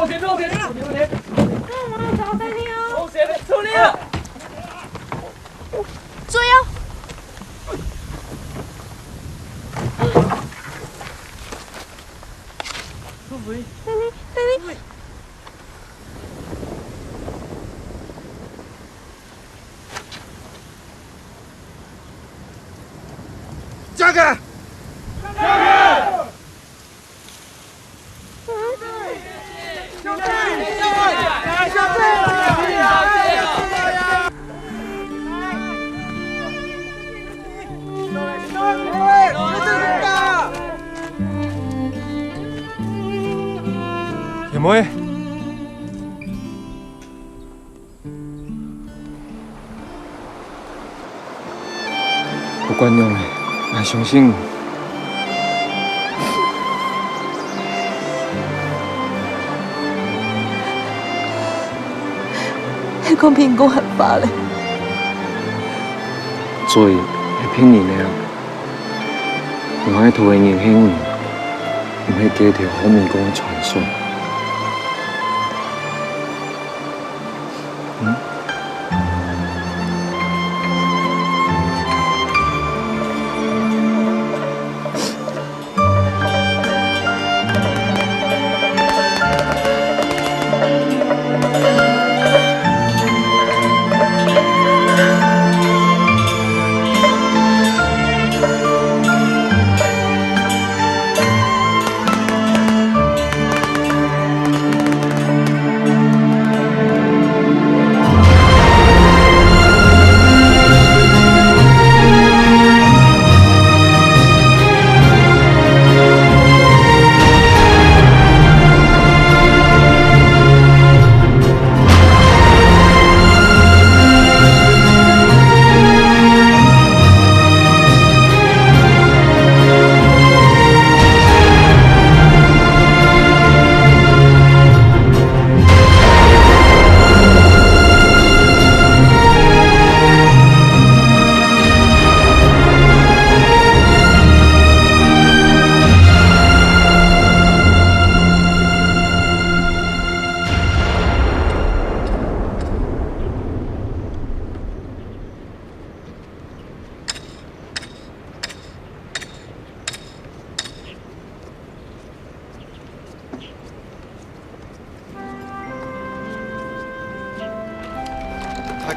别动，别动，别动！干嘛找三天啊？哦，谁的？手里啊！追啊！弟弟，加开！铁梅，不管用的，俺相信。那个民工很发嘞，罪係騙你嘅，我喺度嘅年輕，唔係幾條好民工嘅傳說。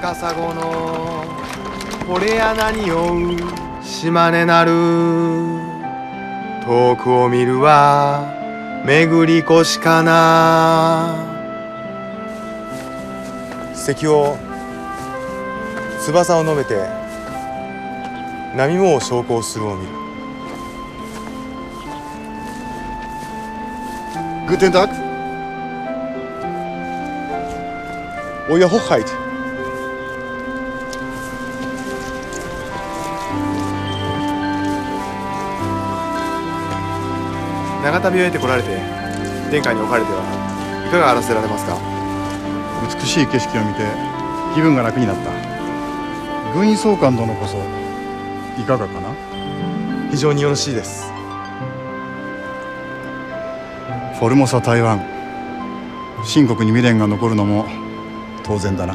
高砂の堀穴に酔う島根なる遠くを見るは巡り越かな石を翼を述べて波もを昇降するを見るGuten Tag Euer Hochheit長旅を得てこられて殿下におかれてはいかがあらせられますか美しい景色を見て気分が楽になった軍医総監殿こそいかがかな非常によろしいですフォルモサ台湾秦国に未練が残るのも当然だな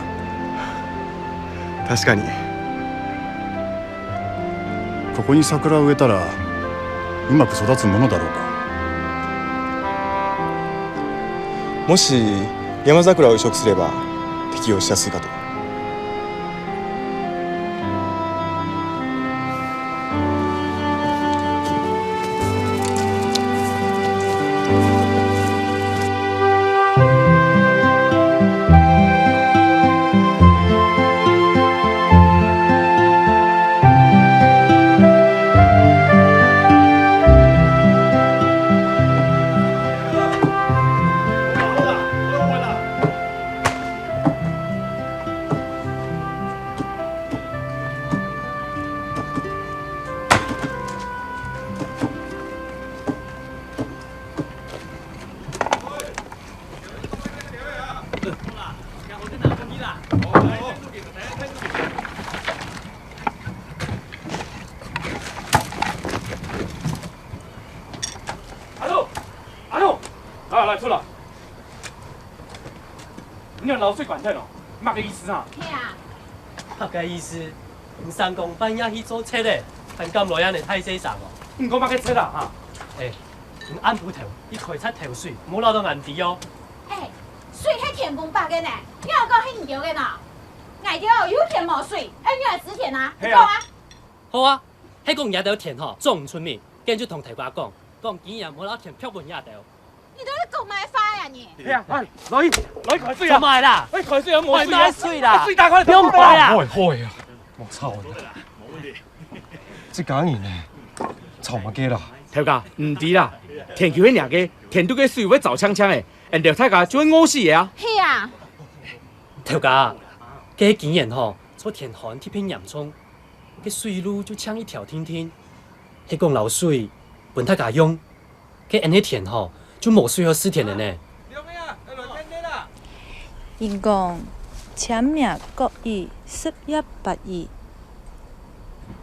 確かにここに桜を植えたらうまく育つものだろうかもし山桜を移植すれば適用しやすいかと你要流水管体咯，乜嘅意思啊？嘿啊，乜嘅意思？唔三公半夜去做车咧，但咁耐人嚟太死神哦。唔講乜嘅車啦嚇。誒，唔按鋪頭，要開出頭水，唔好攞到銀紙哦。哎，水迄田公百嘅呢，你有講迄唔對嘅呢？外頭有田無水，哎，你係紙田啊？你講啊？好啊，迄個夜頭田吼，種唔出面，跟住同大家講竟然冇攞田漂半夜頭。你都係講咩花呀你？係啊，攞開水做啊！咩啦？開水有冇水啊？買水啦！水打開嚟，不用買啊！開啊！我操你！即假年呢，臭乜嘅啦？頭家唔知啦，田橋迄兩個田到嘅水會走槍槍嘅，人哋大家就會餓死嘅啊！係啊，頭家，佢竟然吼做田旱貼片洋蔥，佢水路就搶一條天天，迄講流水本大家用，佢按迄田吼就冇水可施田嘅呢。因講簽名各意1182，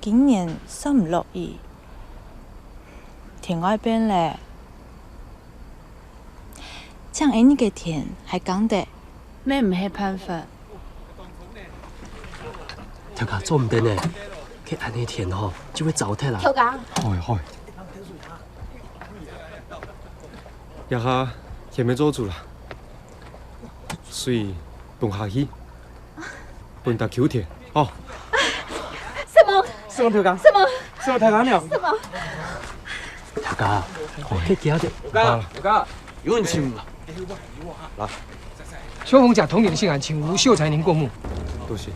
竟然收唔落意，田外邊咧，這樣呢個田係講得，咩唔係辦法？頭家做唔得呢，佢按迄田吼就會糟蹋啦。頭家，開。一下前面做住啦，水搬下去，搬到橋田哦。什麼？什麼頭家？什麼？什麼頭家呢？什麼？頭家，佢驚着。頭家，有人請啦。秋红甲同点信函，请吴秀才您过目。多謝。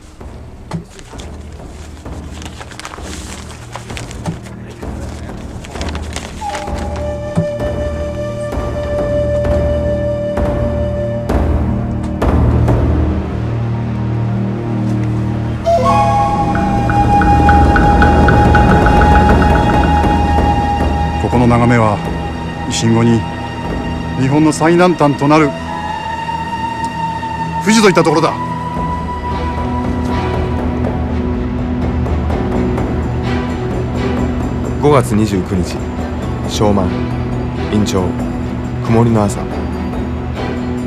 ここの眺めは維新後に日本の最南端となる富士といったところだ。5月29日昭満院長曇りの朝、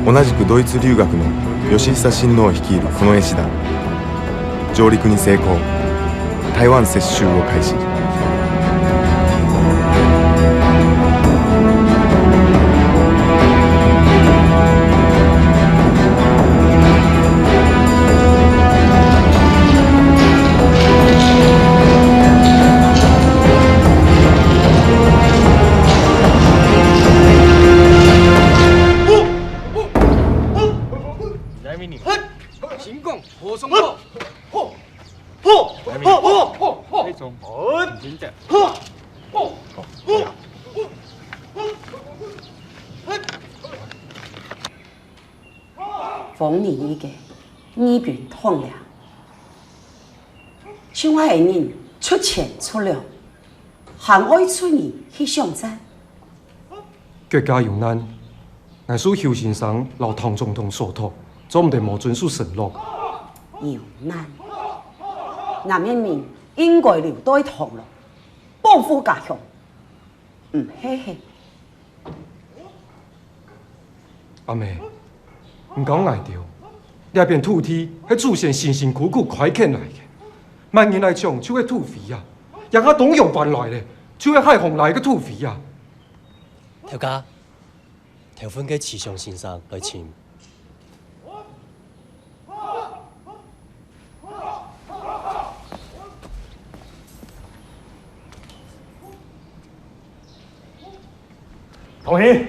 同じくドイツ留学の義久親王率いる近衛師団、上陸に成功、台湾接収を開始。行共火松炮，那种真的。逢年伊个耳边痛凉，像我系人出錢出糧，行愛出言去上山。國家有難，乃屬邱先生老唐總統所託，總唔得冇遵守承諾。有難，南人民應該留低唐咯，保護家鄉，唔嘿嘿。阿妹，唔講捱掉，呢片土地係祖先辛辛苦苦開墾來嘅，萬年來講就係土肥啊，人家東洋搬來咧，就係海紅來嘅土肥啊。頭家，頭份嘅慈祥先生來簽。同意。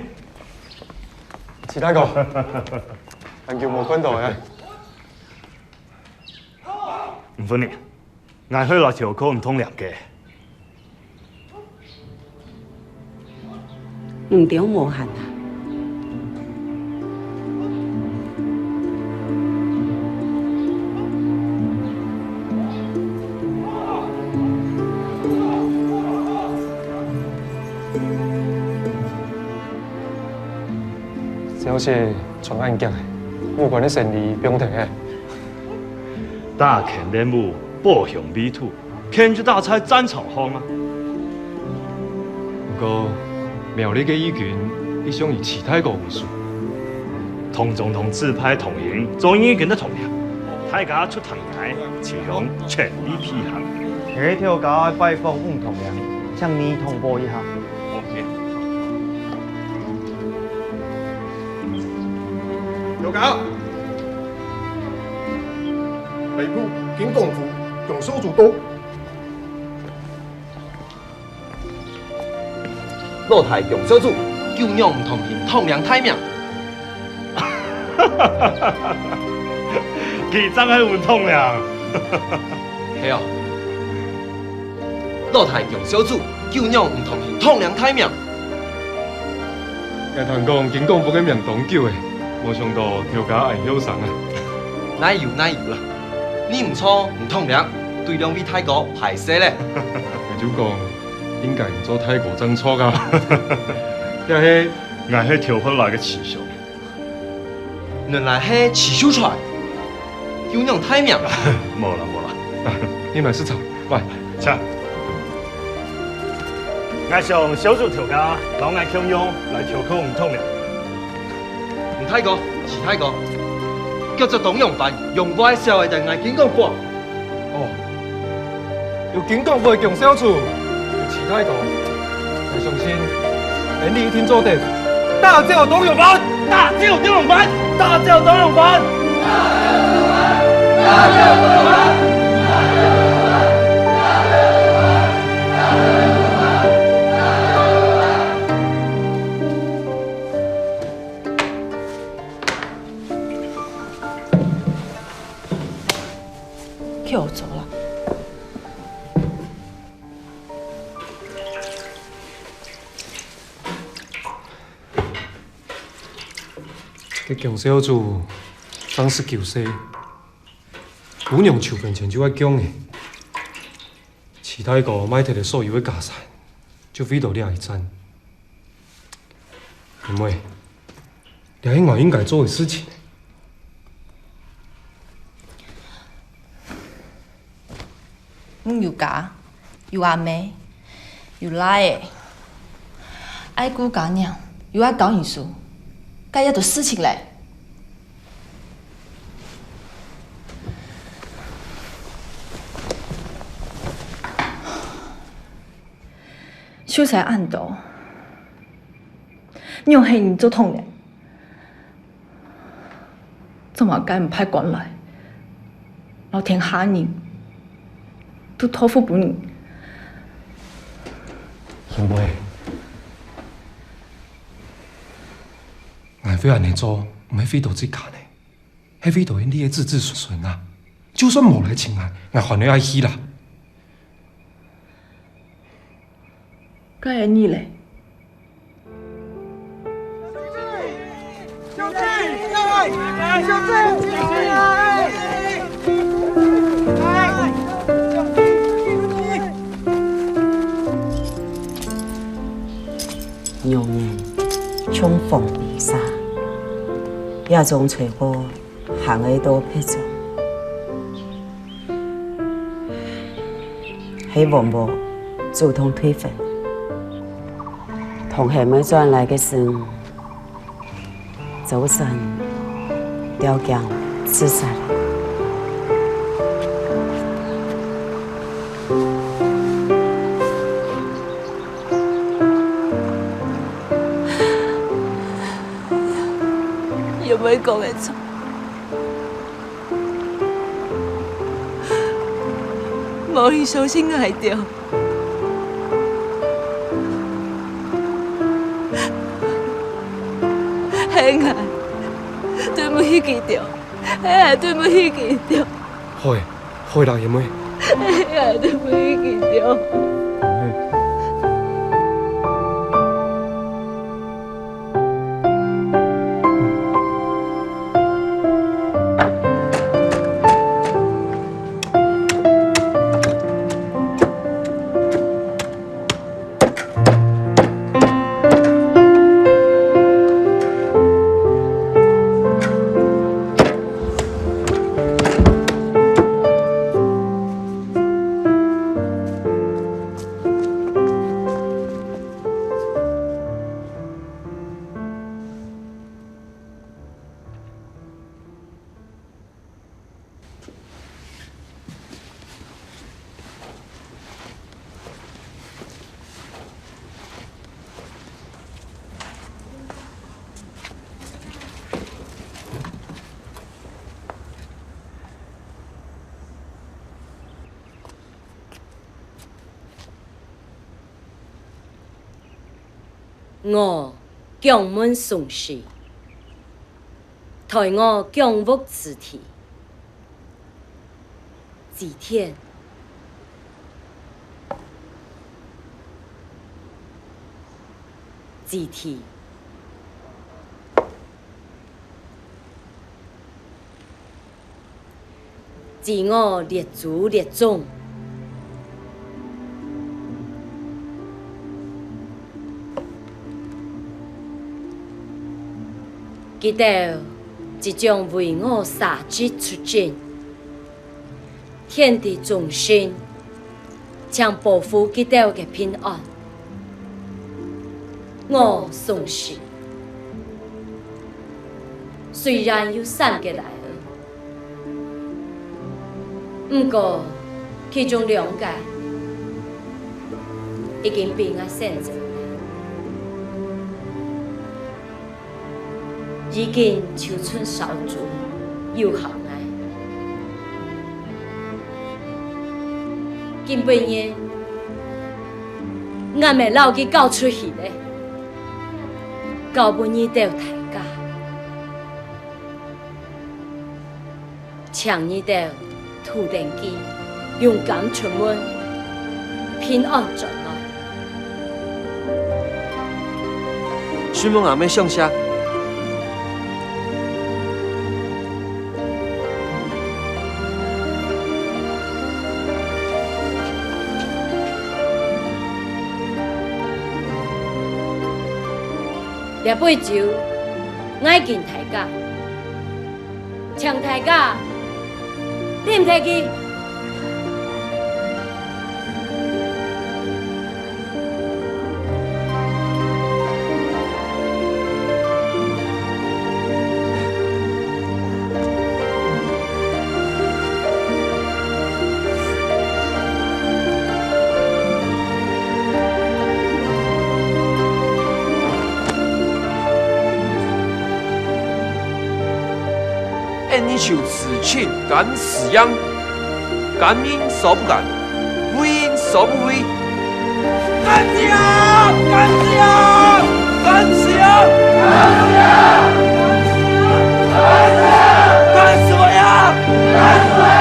其他個，人叫冇分到嘅。唔分你，捱去落條溝唔通涼嘅。唔屌無限啊！這好似傳案件嘅，有關嘅勝利不用停嘅。大權任務，報向美土，牽住大菜爭草荒啊！不過苗栗嘅議員，伊想以其他個為主，同总统自派同营，终于跟得同样。大家出堂来，前向全力批行。这条街拜访唔同样，向你通报一下。有搞，北部警公府总收主都。老太强小组，救娘唔同人，同样太命。佢真係唔同呀！係啊，老太強小組，救娘唔同人，同樣太命。nghe thằng con警公府嘅名堂叫嘅，冇想到條架係優神啊！哪有啦，你唔錯唔同樣，對兩位太哥排泄咧。就講應該唔做太過爭錯噶，又係我係調回來嘅刺繡，原來係刺繡出來，救娘太命。冇啦，你咪是草，喂，請。我上小組調架，攞我強用來調控唔同嘅。唔太哥，是太哥，叫做董永凡，用歪社會定係警公府。哦，有警公府嘅強小組，有其他個，我相信你一天做得大叫董永凡，大叫董永凡，大叫董永凡，大叫董永凡。叫我走了。嘅強小組當時求死，姑娘手邊前就愛講嘅，其他個買摕嚟所有嘅家產，就飛到呢一站。因為這係我應該做嘅事情。有家，有阿妹，有奶的，愛顧家娘，又愛搞藝術，該一做事情嘞。秀才暗道，你用黑人做統領，怎麼該唔派官來？老天下人。都托付俾你，因為我非安尼做，唔係非道之家呢，係非道你嘅子子孫孫啊！就算冇來請我，我還你愛死啦！該係你嘞。小姐，小姐。牛年重逢離沙，也總隨過行喺度撇咗，希望我主動退婚，同係咪轉來嘅事，早晨吊頸自殺。有冇講嘅錯？冇人相信係對，係我對唔起佢對，係對唔起佢對。開啦，有冇？係對唔起佢對。我江门宋氏，抬我江屋之体，祭天。祭天，祭我列祖列宗，记得即将为我杀之出征，天地众生将保护记得嘅平安。我宋氏虽然有3个女儿，不过其中2个已经被我生走了，已经求春少主有效爱。今半夜我咪老佢搞出去咧。搞不你到大家，抢你到土地基，勇敢出门，平安转来。询问阿妹上下，廿杯酒，爱见大家，抢大家，你唔提记？你求此情敢死样，敢因所不敢，不因所不为。敢死呀！敢死呀！敢死呀！敢死呀！敢死我呀！敢死我呀！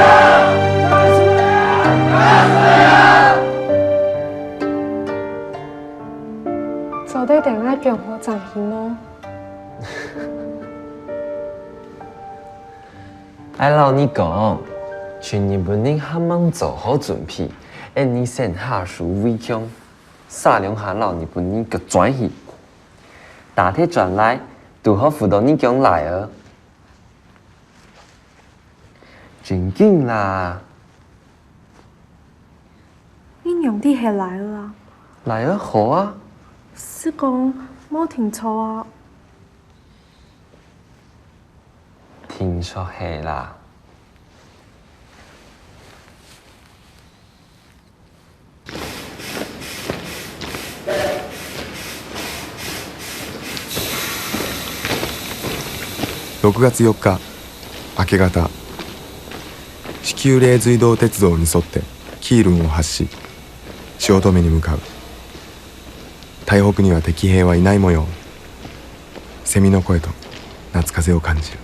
敢死我呀！敢死我呀！做啲定一樣好賺錢咯。我老你讲，去年本人还忙做好准备，因你先下属为强，三两下老你本人个转去，大体转来，拄好扶到你讲来儿，真紧啦！你用啲係來兒啊？來兒好啊！是講冇聽錯啊？聽說係啦。6月4日明け方、至急嶺隧道鉄道に沿ってキールンを発し汐留に向かう。台北には敵兵はいない模様。セミの声と夏風を感じる。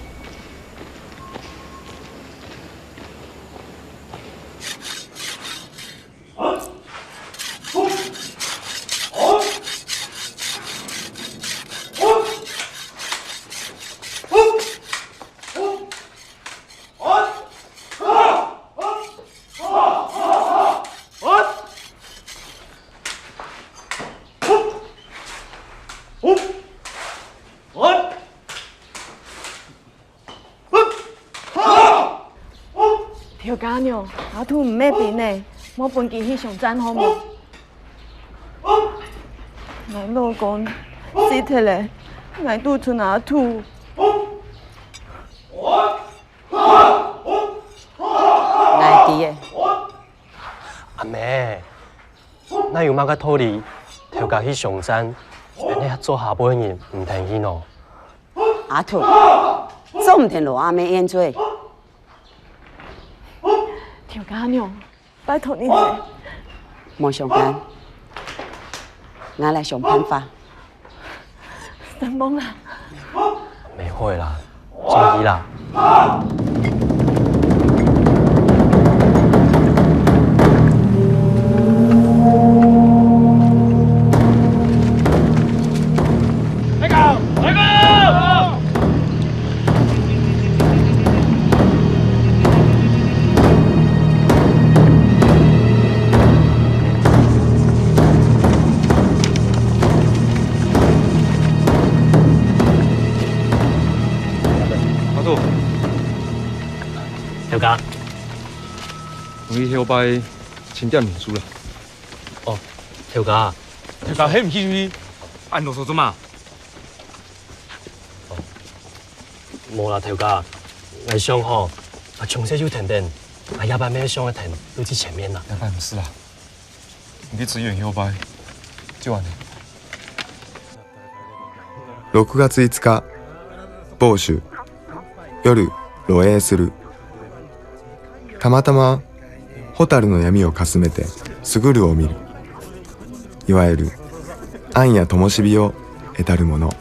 條家娘，阿兔唔咩變呢？我半件去上山好冇？我老公死脱咧，我都出阿兔。来啲嘅，阿妹，那有乜個道理？條家去上山，人哋做下半人唔停去喏。阿兔，做唔定落阿妹演做。條家娘，拜託你哋。莫上班，我來想辦法。等懵了。没会啦，注意啦。条家，我去后摆清点面书啦。哦，条家，条家，迄唔去去，按啰嗦做嘛？无啦，条家，我想吼，从小就停电，夜班咩上一停，都至前面啦。夜班唔是啦，你支援後擺，就安尼。6月5日、某州、夜、露営する。たまたま、蛍の闇をかすめて、すぐるを見る。いわゆる、暗夜灯火を得たるもの。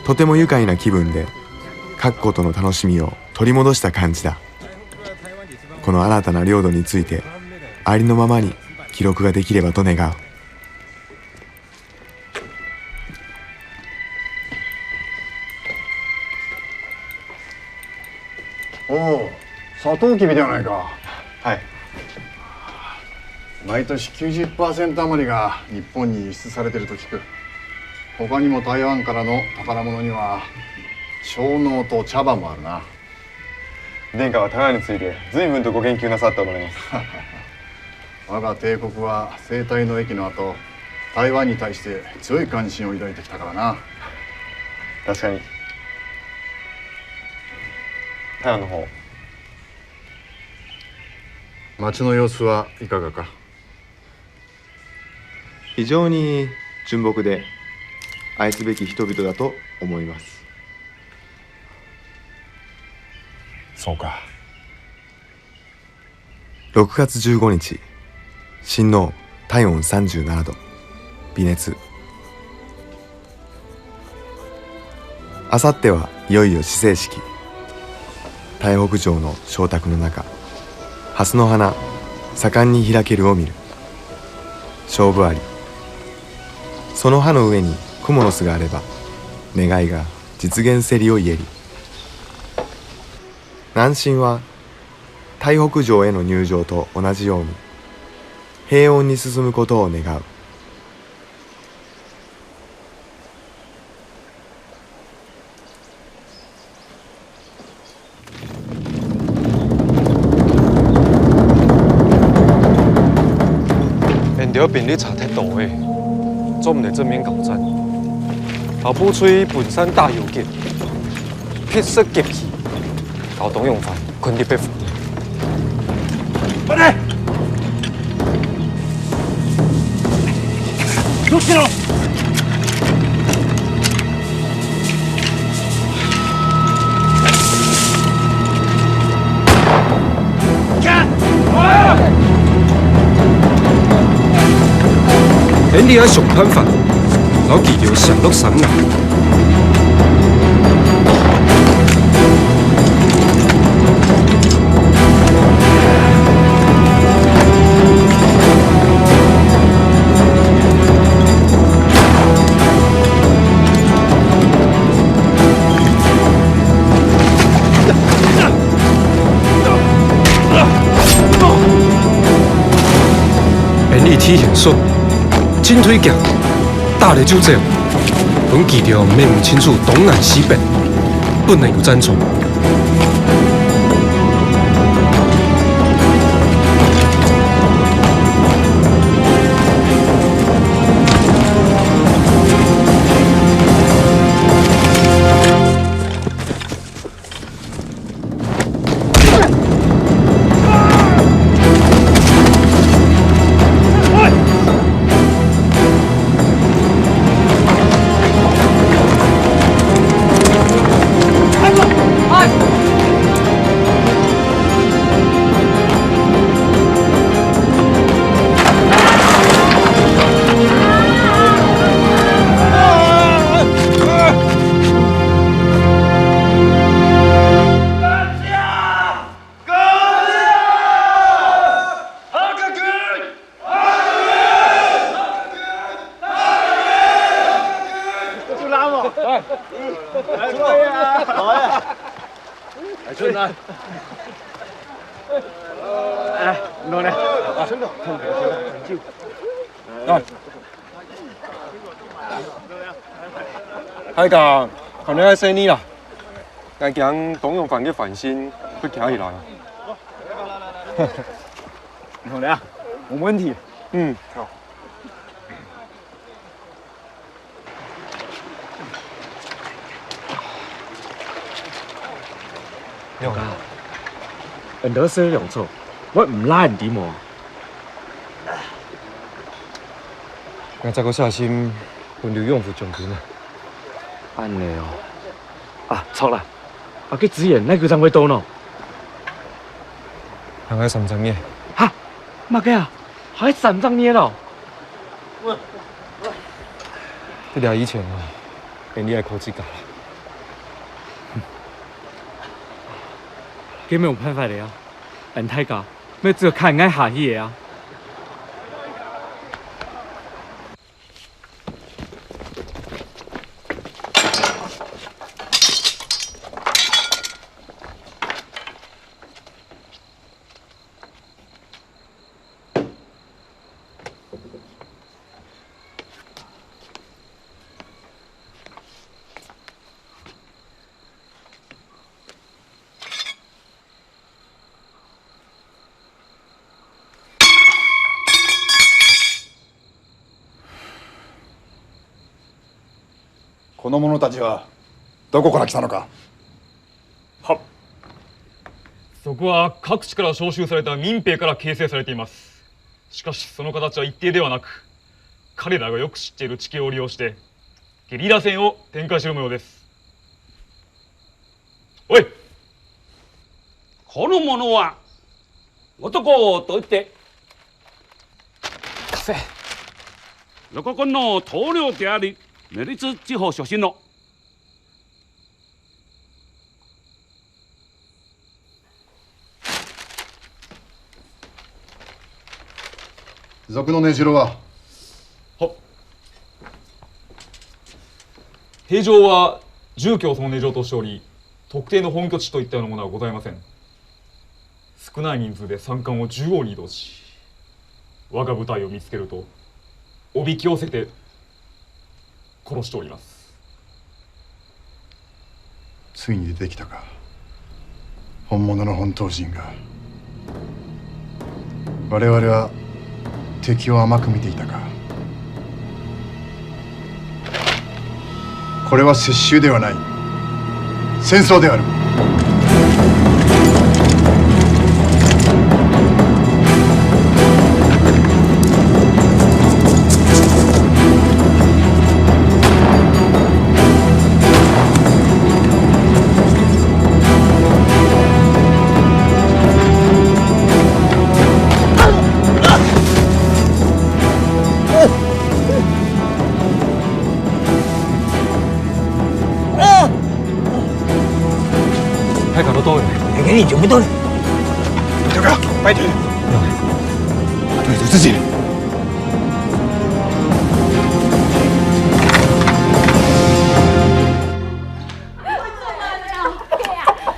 とても愉快な気分で書くことの楽しみを取り戻した感じだ。この新たな領土についてありのままに記録ができればと願う。おお、サトウキビではないか。はい。毎年 90% 余りが日本に輸出されていると聞く。他にも台湾からの宝物には小脳と茶葉もあるな。殿下は台湾について随分とご研究なさっておられます。我が帝国は西太の役の後、台湾に対して強い関心を抱いてきたからな。確かに。台湾の方、町の様子はいかがか。非常に純朴で愛すべき人々だと思います。そうか。6月15日、親王体温37度、微熱。あさってはいよいよ施政式。台北城の鐘卓の中、蓮の花盛んに開けるを見る。勝負あり。その葉の上にクモの巣があれば願いが実現せりを言えり。南進は台北城への入城と同じように平穏に進むことを願う。面条兵力差太大诶，做唔嚟正面交战。后补吹本山大游击，血色劫气，搞董永凡困伫被俘。快点！出去了！演你喺上攀法，我记住上落山崖。演你体现术。进退脚，大力就这样。本记着面唔清楚东南西北，不能有战错。对呀，好呀。来，春兰。哎，弄来。啊，春哥，酒。来。海家，看你爱生你啦，该将董永凡嘅反心去挑起来。弄来啊，没问题。嗯，好。廖家，人都说用错，我唔拉人哋么？我再个小心，分刘永福将军啊。安尼哦，啊错啦，啊去支援那个张会多喏。还爱3张嘢。哈，乜嘅啊？还3张嘢咯？这俩以前啊，连你爱考自家啦。佢没有办法的啊，人太家，咪只有看爱下去的啊。この者たちはどこから来たのか。はっ。そこは各地から招集された民兵から形成されています。しかしその形は一定ではなく、彼らがよく知っている地形を利用してゲリラ戦を展開している模様です。おい、この者は男といってカフェロココンの棟梁でありメリツ地方出身の賊の根城は。平城は住居をその根城としており、特定の本拠地といったようなものはございません。少ない人数で山間を縦横に移動し、我が部隊を見つけるとおびき寄せて殺しております。ついに出てきたか、本物の本当人が。我々は敵を甘く見ていたか。これは接収ではない、戦争である。太搞得多了，你给你就不动了。这个，快点！对住自己。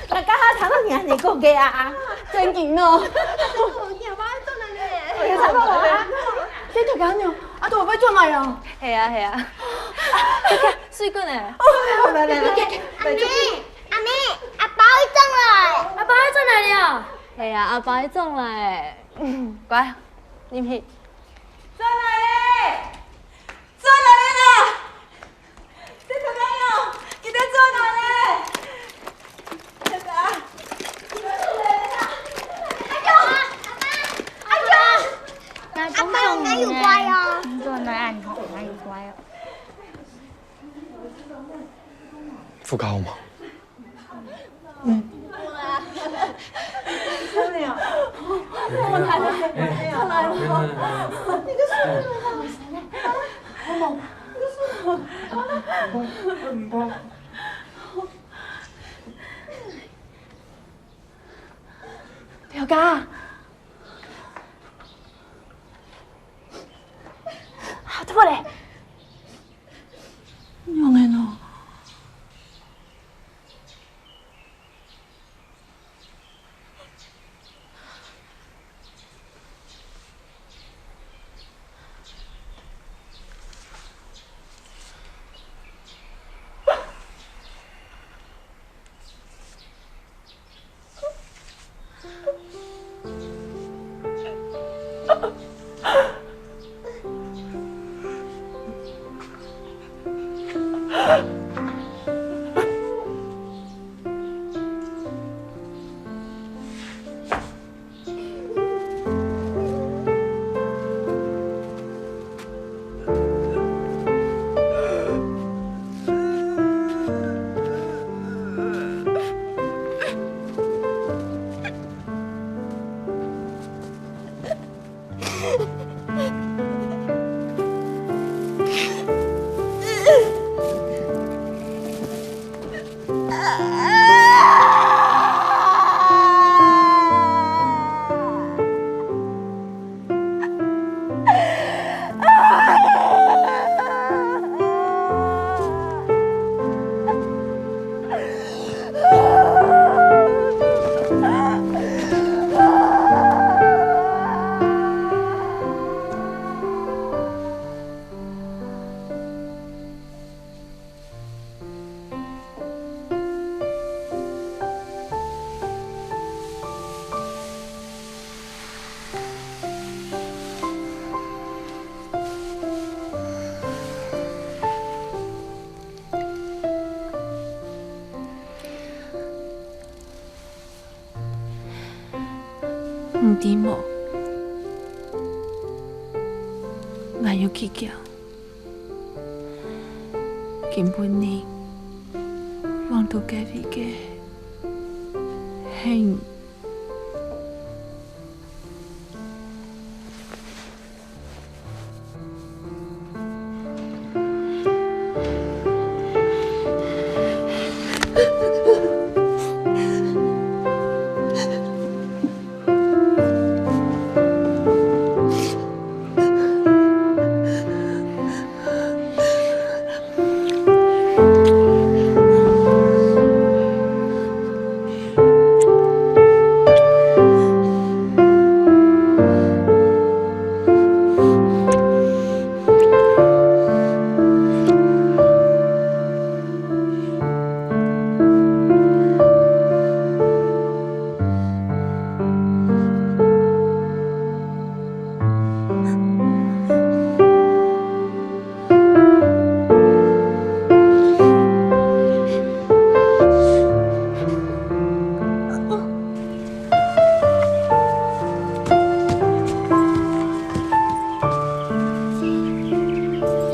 大家睇到人哋個嘅啊，真勁咯！你條狗娘，阿杜飛進嚟啊！係啊係啊，水軍啊！嚟嚟嚟！阿妹，阿寶進來，阿寶進來了。係啊，阿寶進來。乖，你唔去。進來咧！進來啦！你條狗娘，記得進來咧！真係啊！阿爸，哪有乖哦？做哪按好，哪有乖哦？副高嘛。真的呀！我来了，他来了！你个孙子啊！妈妈，你个孙子。表哥，好多嘞！娘的呢？唔知冇，我要去叫，根本你望到隔壁嘅係。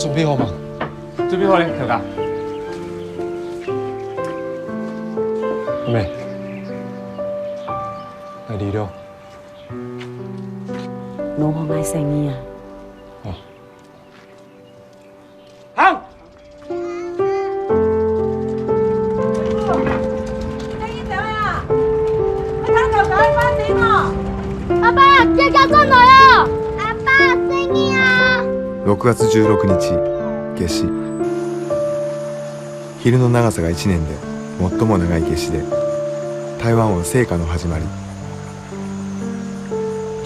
準備好嗎？準備好咧，頭家。未，係嚟了。老婆買生意啊？哦。行。生意點呀？我睇頭家翻點啊？阿爸，隻腳過來啊！阿爸，生意啊！6月16日夏至。昼の長さが1年で最も長い夏至で、台湾は盛夏の始まり。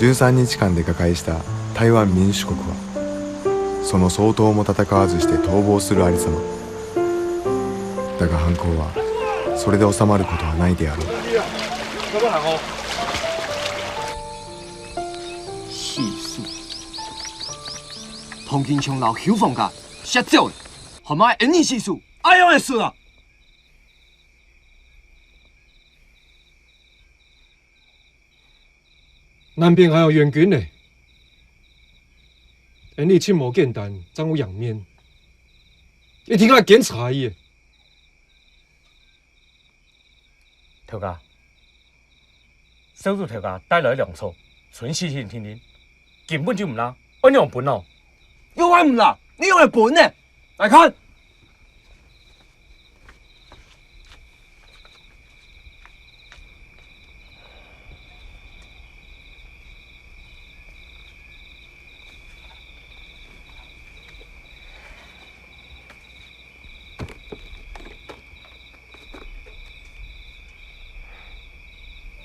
13日間で瓦解した台湾民主国は、その総統も戦わずして逃亡するありさま。だが犯行はそれで収まることはないであろう。细数，唐建昌老小放假，杀走了，係咪？N細數，哎呀，事啊！南邊還有援軍呢，N你切無簡單，掌握洋面，一定要檢查伊。頭家，小組頭家帶來糧草，全事情聽聽，根本就唔啦，按樣本哦。又話唔啦，你用係本呢？來看。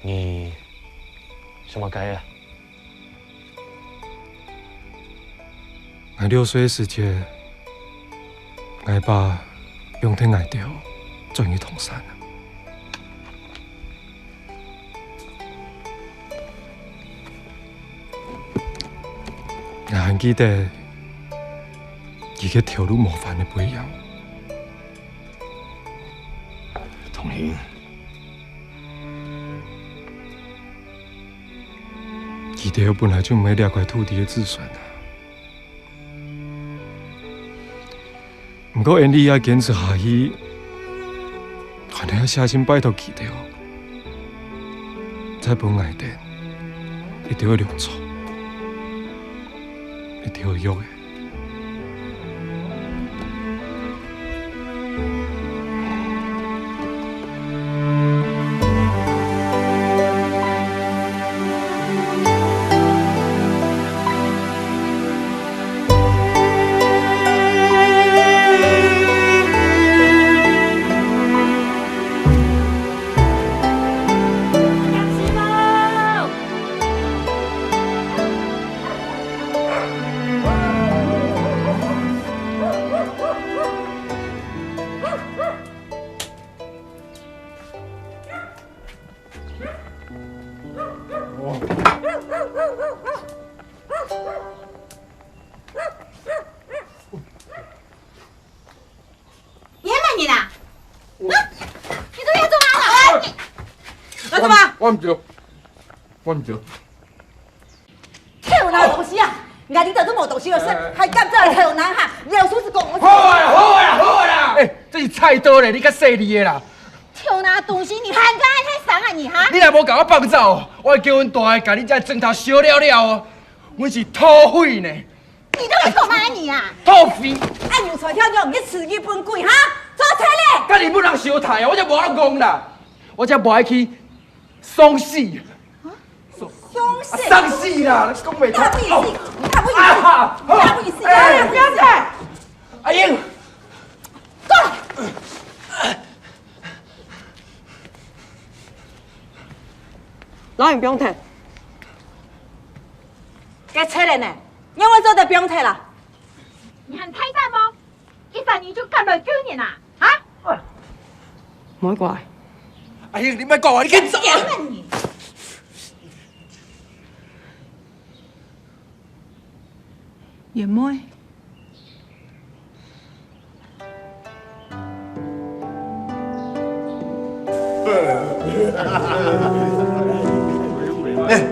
你什麼改啊？我6歲的時節，我爸用天愛掉轉去銅山了。还记得伊个条路模范的不一样。同行，伊条本来就没两块土地的子孙啊。不过，因你也坚持下去，还得要小心拜托伊条，在本外地一定要良错，一定要约的。我唔对。跳哪东西啊？眼睛都都无东西了，还敢再来跳哪哈？廖叔是讲我。好啊好啊好啊！这是菜刀咧，你较细腻的啦。跳哪东西？你还敢太伤啊你哈？你若无甲我放走，我会叫阮大个甲你这砖头烧了了哦。阮是土匪呢。你都会讲嘛你啊？土匪！按牛出跳鸟，唔去吃日本鬼哈？做车咧！甲日本人相杀啊！我才无爱讲啦，我才无爱去丧死。伤死啦！讲袂通。他不意思，他不意思，不要踩！阿英，过来。老袁不用退，该撤了呢，因为做的不用退了。你很太大吗？1、3年就干了9年啦，啊？唔好过来。阿英，你咪讲话，你紧走啊！叶妹，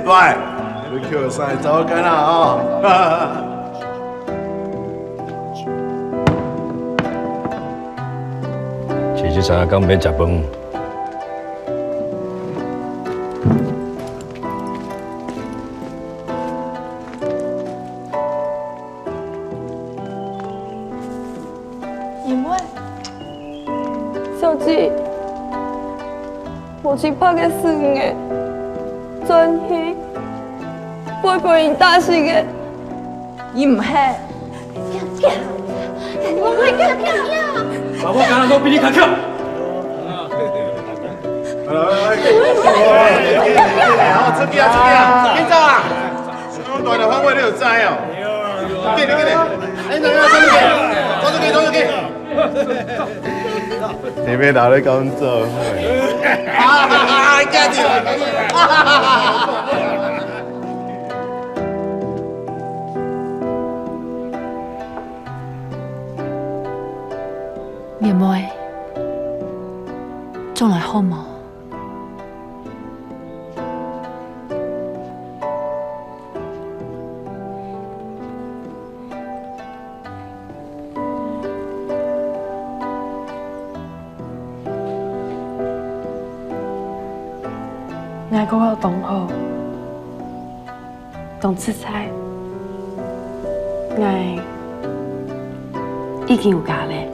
喂，你叫晒走紧啦哦！其实三更免食饭。小姐，母亲拍嘅事嘅，真係背叛人大事嘅，伊唔係。我会更漂亮。爸爸刚刚都比你较巧。好，这边啊，紧走啊！我大条方位你就知哦。给你，哎，走出去。你别拿来讲做。家己。叶妹，将来好冇？我嗰個同學同出差，我已經有家咧。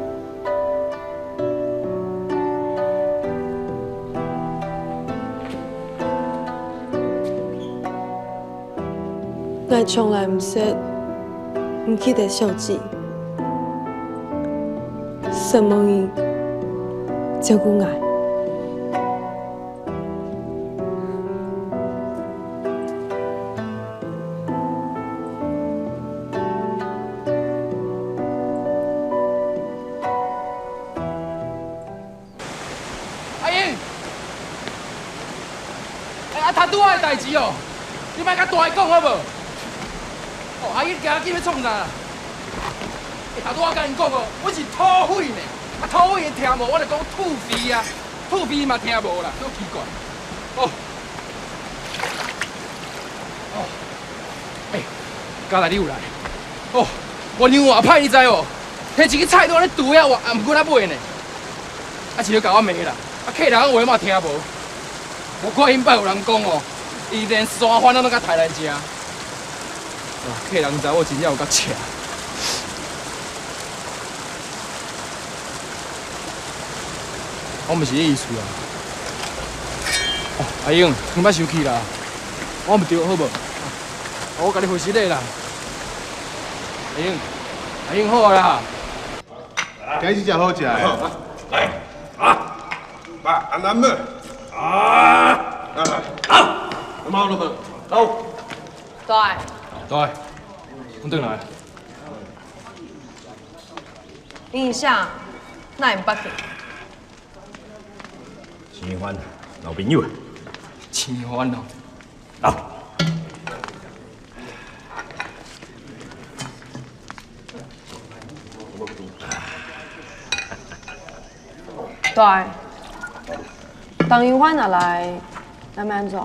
我從來唔識唔記得小姐，什麼人照顧我？他拄仔的代志哦，你莫甲大个讲好无？哦，阿姨家己要创啥？下拄我甲因讲哦，我是土匪呢，啊土匪听无，我就讲土匪啊，土匪嘛听无啦，都奇怪。哦，哦，家内你有来？哦，我娘外歹你知无？迄一个菜都安尼煮遐，也毋过咱买呢。啊，是要甲我骂啦，啊客人话嘛听无。我看因摆有人讲哦，伊连山番都甲抬来食。客人知我真正有够赤。我毋是迄意思啊。哦，阿英，你莫生气啦，我毋对好无？我甲你回实礼啦。阿英好啦。今日真好食诶。来啊！爸，安南么？啊！好，猫了吗？好。对。对，我转来。印象，那唔捌去。青番老朋友啊。青番哦。好。对。当因番若来，咱要安怎？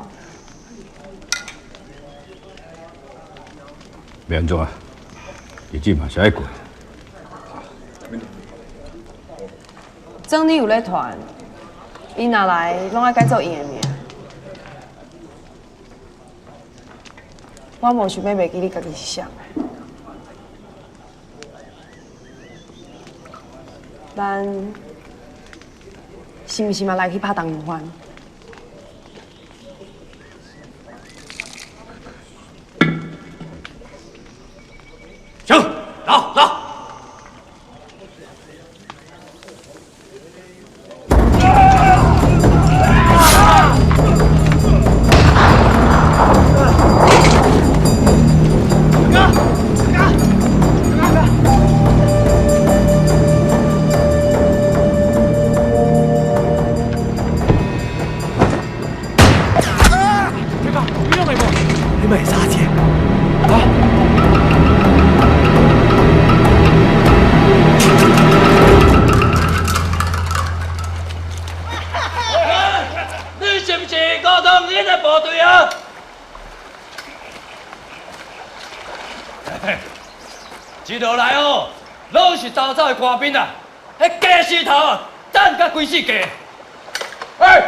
要安怎啊？日子嘛是爱过。总理有咧传，伊若来，拢爱改做伊的名。我无想要袂记你家己是啥。咱是毋是嘛来去拍当银番？行，走。一路来哦，拢是早早的官兵啊！迄假石头啊，等甲规世界。哎！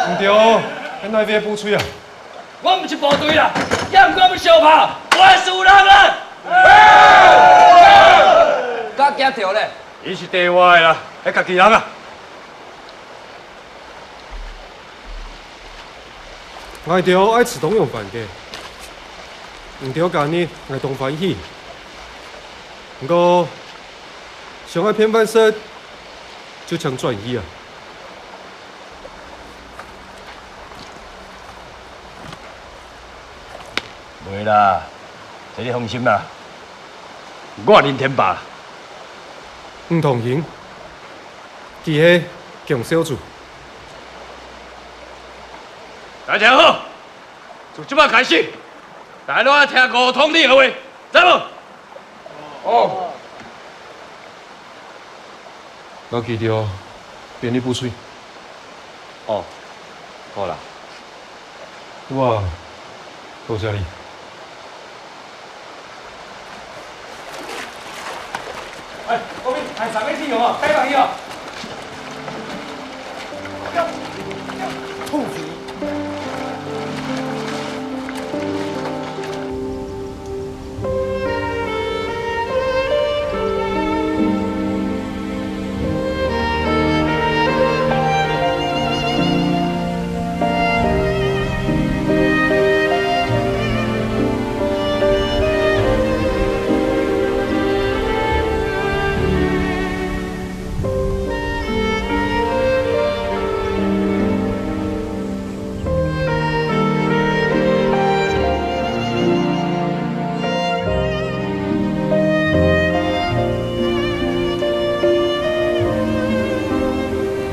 唔对哦，咱那边补吹啊！我唔是部队啦，也唔过要相拍，我是有人啊！甲惊着咧，伊是地外的啦，迄家己人啊！爱着爱自动用办嘅，唔着今日爱同欢喜。不过上海偏反式就抢转移啊！袂啦，这你放心啦，我林天霸。唔同型，佢係強小組。大家好，从即摆开始，大家听五通你的话，知无？哦。我記住，便利補水。哦，好啦。哇，多謝你。哎，嗰邊係上尾先用啊，雞飯要。臭死！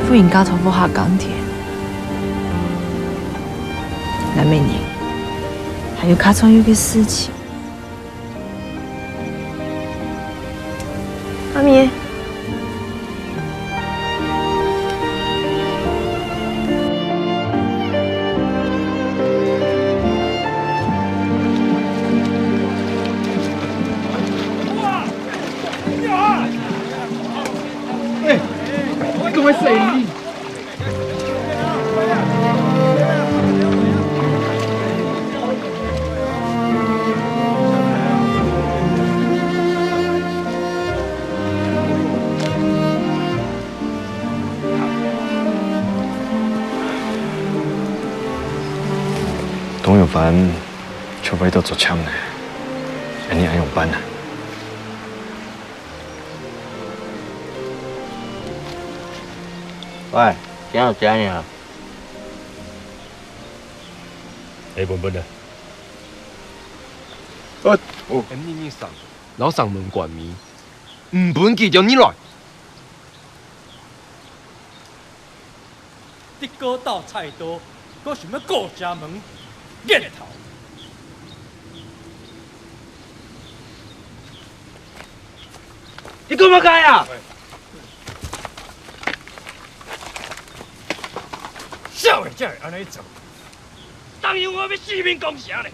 富人家头不下钢铁，南美年，还有卡重要的事情。妈咪。各位谁？董永凡却为到做枪呢，人家用班呢。喂，今有几年啊？你本本的。哦，你上，老上门关面，唔本记着你来。啲哥到菜刀，搁想要顾家门，瘾头。你干嘛干呀？少爷才会安尼做，当然我要死命攻城咧。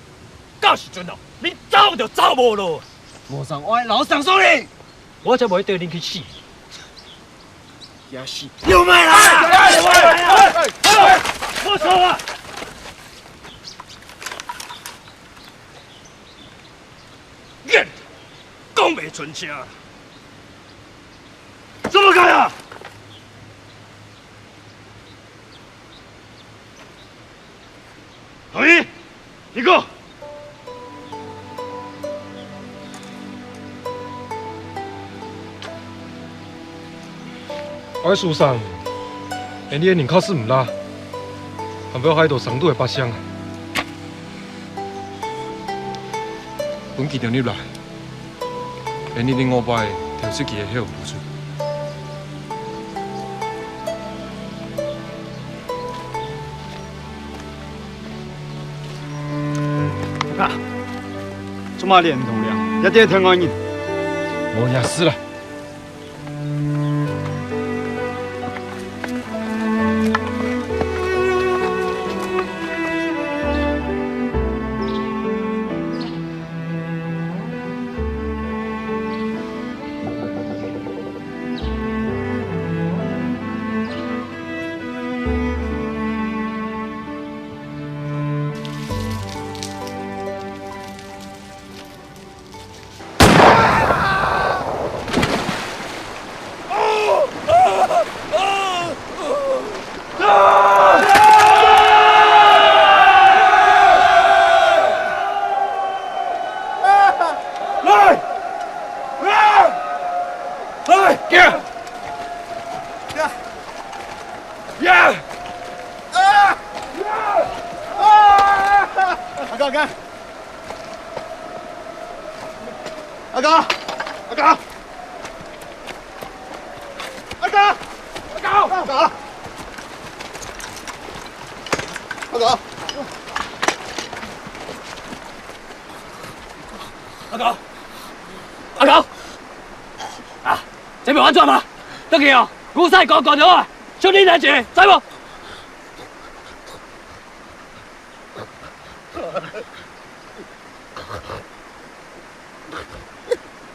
到时阵哦，你走就走无路。无上我老上说你，我才袂对恁去死。也是。有没啦？我错啊！瘾，讲袂出声。怎么干啊？同意，一个。我喺树上，你的人考试唔拉，还不要喺度上都会八箱啊！本记着你来，连你另外摆调出去的血唔出。啊，做嘛连同了？一啲聽我人，我也是啦。安怎嘛？得去哦，古西讲咗啊，出呢兩字，使冇？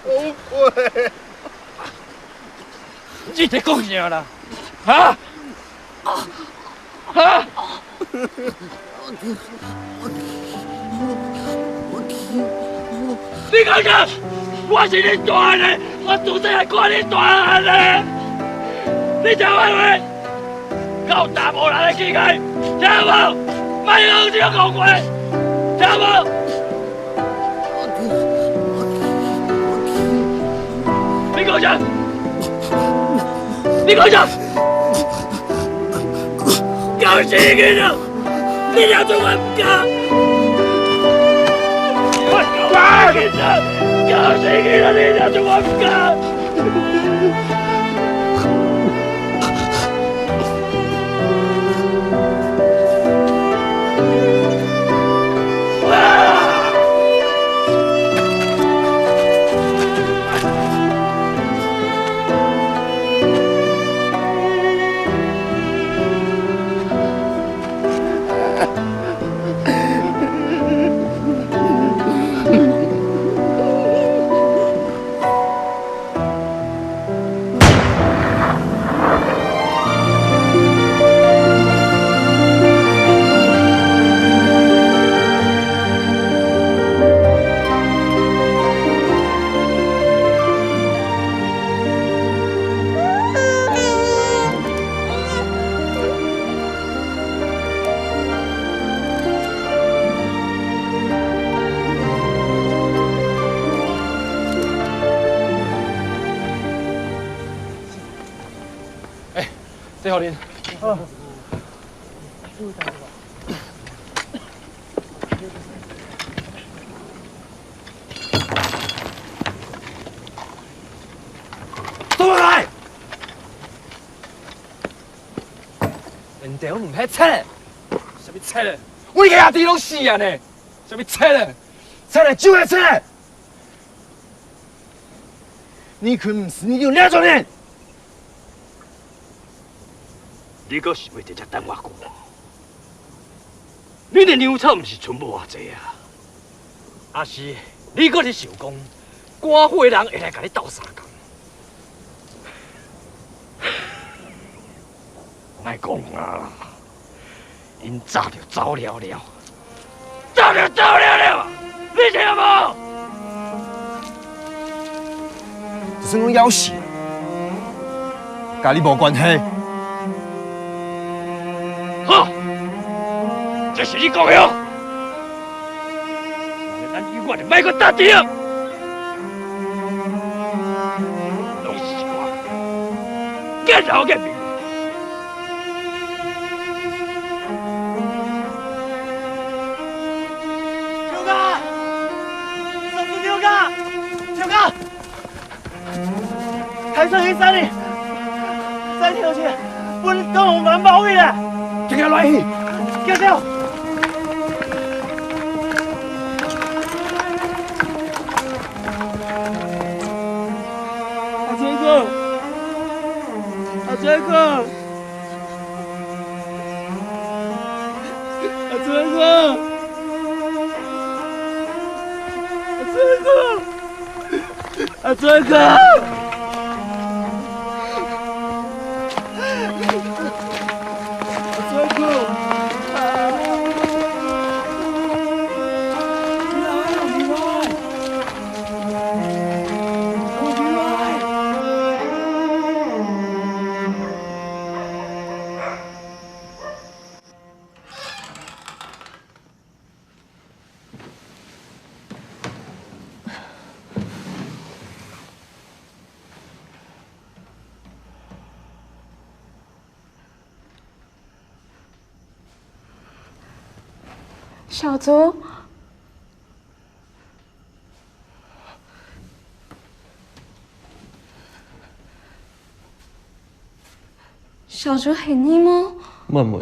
好贵！你在讲啥啦？啊？啊？你讲讲，我是你大的，我自细系看你大的，你听我话，够大无人的机会，听无？卖讲这个讲话，听无？你讲啥？你讲啥？搞死佢啦！你又做乜唔搞？搞死佢啦！搞死佢啦！你又做乜唔搞？这好您。做乜嚟？人哋唔係切，什麼切咧？我哋阿弟都死啊呢，什麼切咧？切咧就係切。你可唔是你有兩種人？你可是要直接等我講。你的牛草唔是全部偌濟啊，還是你可是想講，官府的人會來甲你鬥相共？莫講啊！因早就走了了，早就走了了，你聽無？就算我要死，甲你無關係。好，這是你講的。咱以我的莫個打掉，攏是我見頭見面。睇出起身哩，再跳去，本都紅滿包嘅啦，叫佢來去，叫跳。阿杰哥，阿杰哥，阿杰哥，阿杰哥。小竹，小竹係你嗎？妹妹，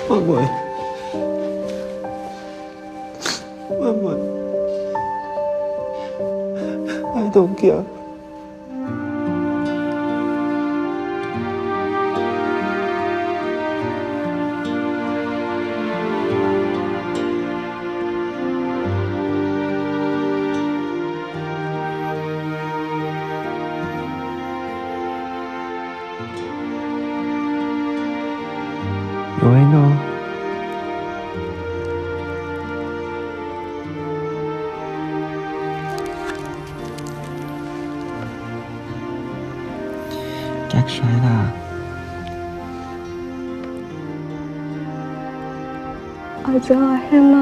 妹妹，妹妹。I don't care。有愛呢？Jack 衰啦！我只係希望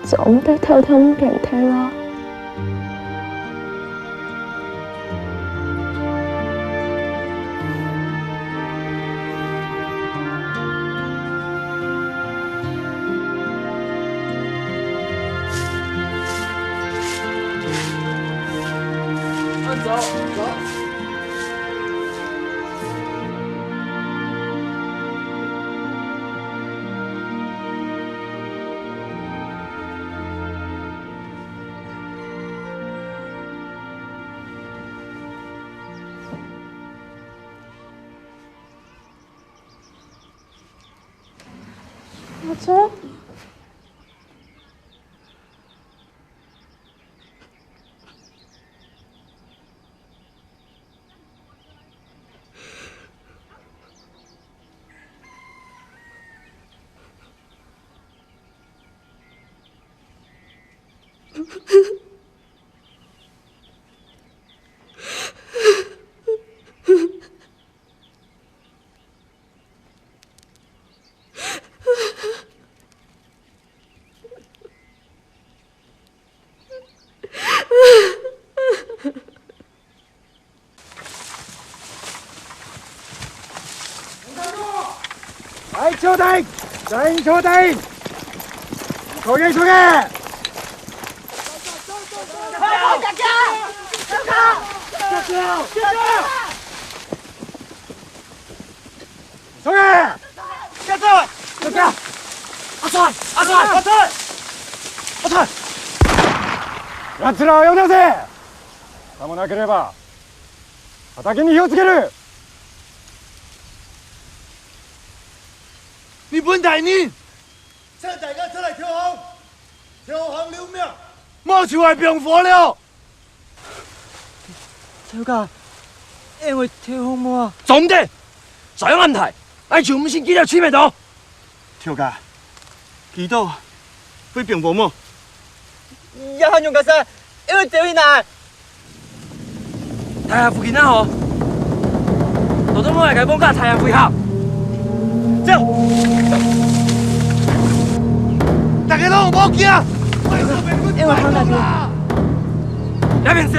總得偷偷變態啦。走走。小竹。坐定，全坐定，坐嘅坐嘅。坐嘅，站住！站住！阿川，阿川，阿川，阿川！奴らを呼び出せ！さもなければ畑に火をつける！你本大人，请大家出来跳行，跳行留命，莫就系病火了。跳家，因为跳行冇啊。总的，再有问题，爱全唔先记得取名度。跳家，祈祷会病火么？一向用嘅聲，因為掉去難。睇下附近啦，嗬。老總我係解幫家睇下配合。走。大家都唔好驚啊！因為向那邊。那邊走。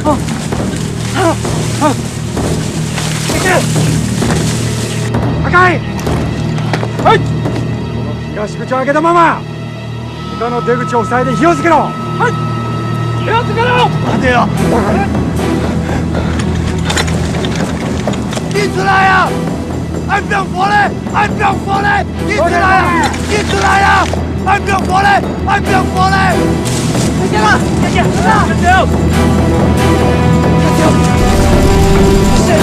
好。赤い。はい。東口を開けたまま。他の出口を塞いで火をつけろ。はい。火をつけろ。待てよ。你出来呀！俺병火嘞！俺병火嘞！你出来呀！你出来呀！俺병火嘞！俺병火嘞！快点了！快点！快点！快点！谁了？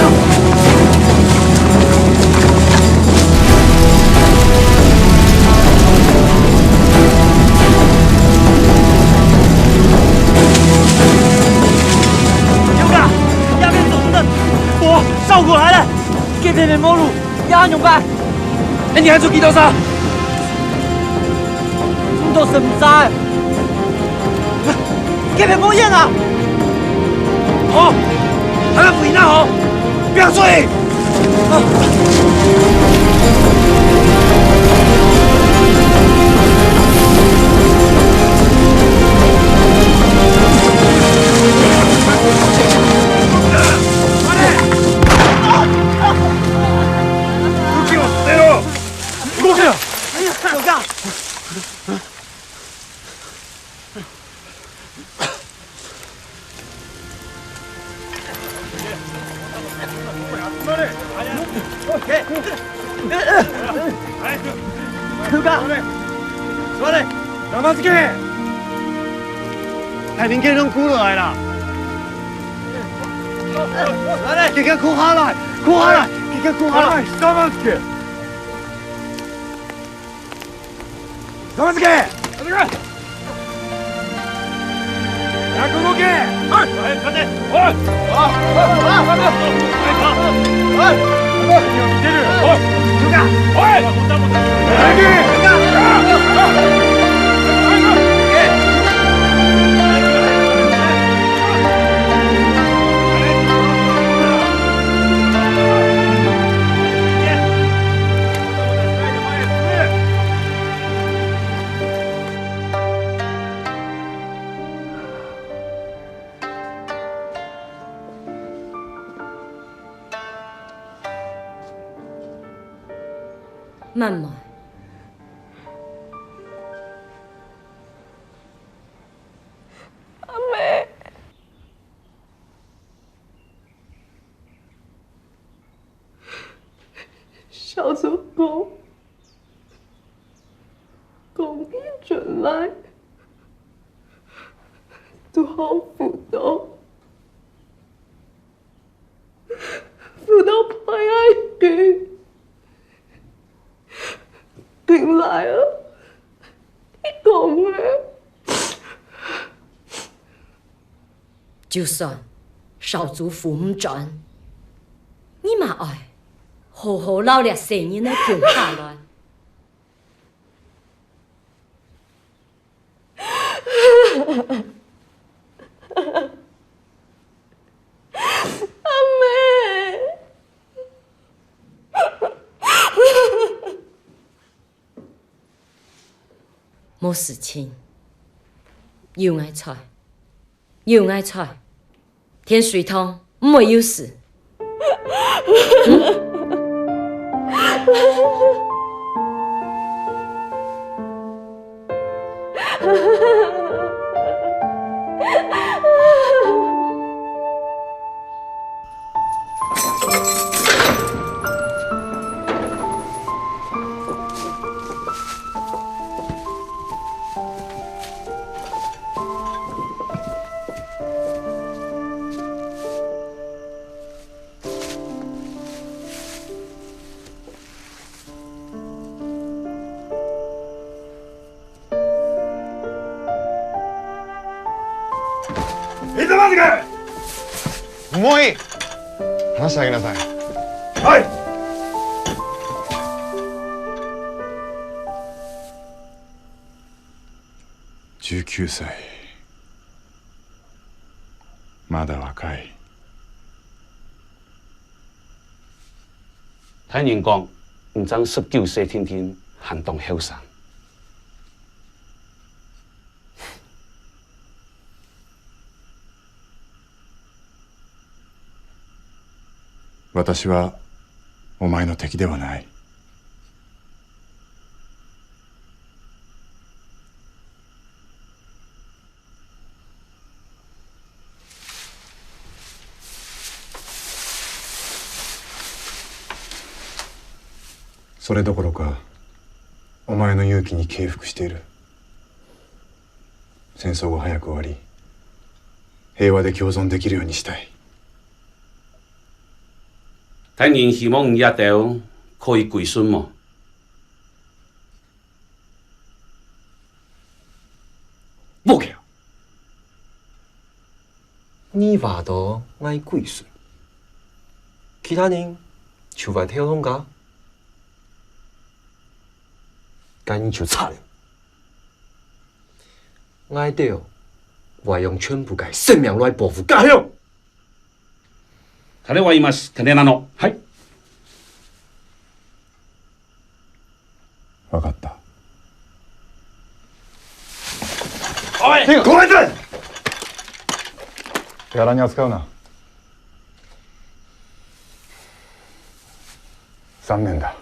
烧过来了，这边的毛路也很勇敢。哎，你还做几多少？我都是唔知。这边冇烟啊！好，还要回那好，不要追。動けよ！小刚。小刚，坐れ！生漬け！太平街拢箍落来啦！来，给佢箍下来，箍下来，给佢箍下来！生漬け！生漬け！100動け！はい、勝て！おい！おい！何を見てる！おい！おい！慢慢，阿妹，小叔公，公一转来，都好輔導，輔導派愛嘅。點來啊？你講嘅，就算少主父唔轉，你嘛愛好好努力成年的強下來。阿妹。冇事情，又愛菜，又愛菜，天水湯唔會有事。いつまでかい。もういい。話してあげなさい。はい。19歳。まだ若い。聽人講，唔爭19歲天天行動後生。私はお前の敵ではない。それどころかお前の勇気に敬服している。戦争が早く終わり平和で共存できるようにしたい。聽人希望一條可以歸順麼？冇嘅。你話到愛歸順，其他人就phải theo không cả？咁你就慘了。愛到會用全部嘅生命來報復家鄉。彼は言います。金なの。はい。分かった。おい、ごめんなさい。手柄に扱うな。残念だ。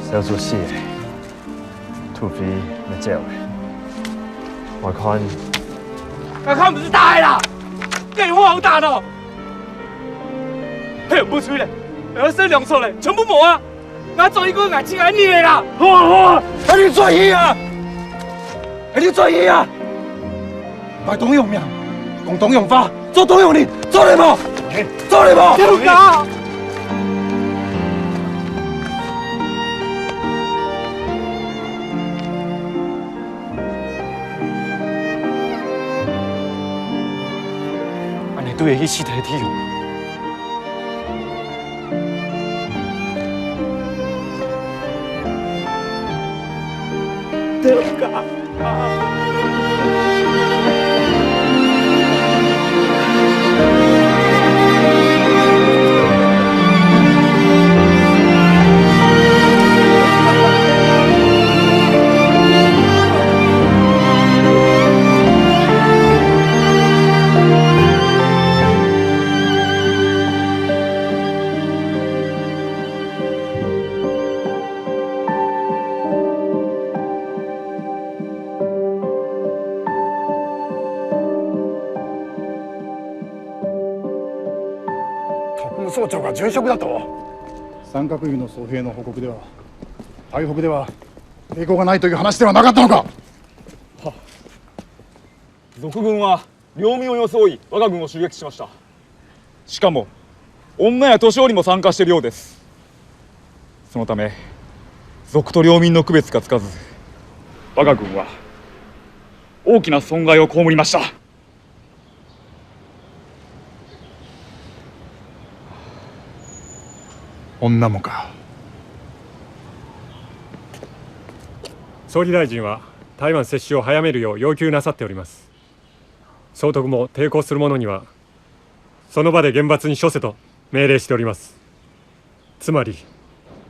小做死的，土匪要借的，我看。我看不是大的啦，电话好打的，嘿，不吹嘞，要生两错嘞，全部没啊！我做一个眼睛爱你的啦，好，你做戏啊，你做戏啊！把董永命，共董永发，做董永令，做你不？做你不？丢架！都会去死体体用。丢架！務総長が殉職だと。三角湯の僧兵の報告では台北では抵抗がないという話ではなかったのか。賊軍は領民を装い我が軍を襲撃しました。しかも女や年寄りも参加しているようです。そのため賊と領民の区別がつかず我が軍は大きな損害を被りました。女もか。総理大臣は台湾接種を早めるよう要求なさっております。総督も抵抗する者にはその場で厳罰に処せと命令しております。つまり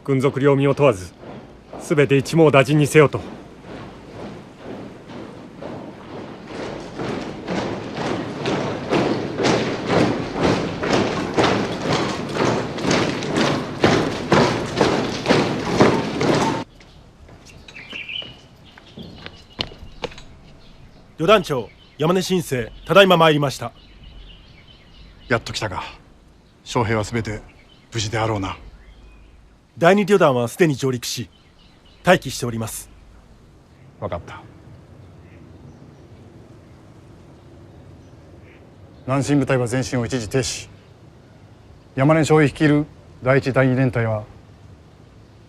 軍属領民を問わず全て一網打尽にせよと。旅団長山根新生、ただいま参りました。やっと来たか。将兵は全て無事であろうな。第二旅団はすでに上陸し待機しております。分かった。南進部隊は前進を一時停止。山根少尉率いる第一第二連隊は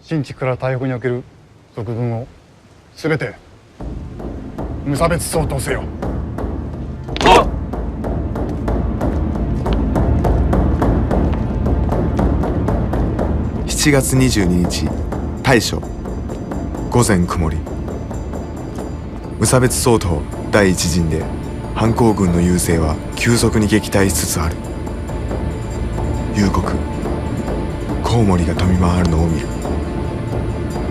新地から台北における賊軍を全て無差別掃討せよ。7月22日大正午前曇り。無差別掃討第一陣で反抗軍の優勢は急速に撃退しつつある。夕刻コウモリが飛び回るのを見る。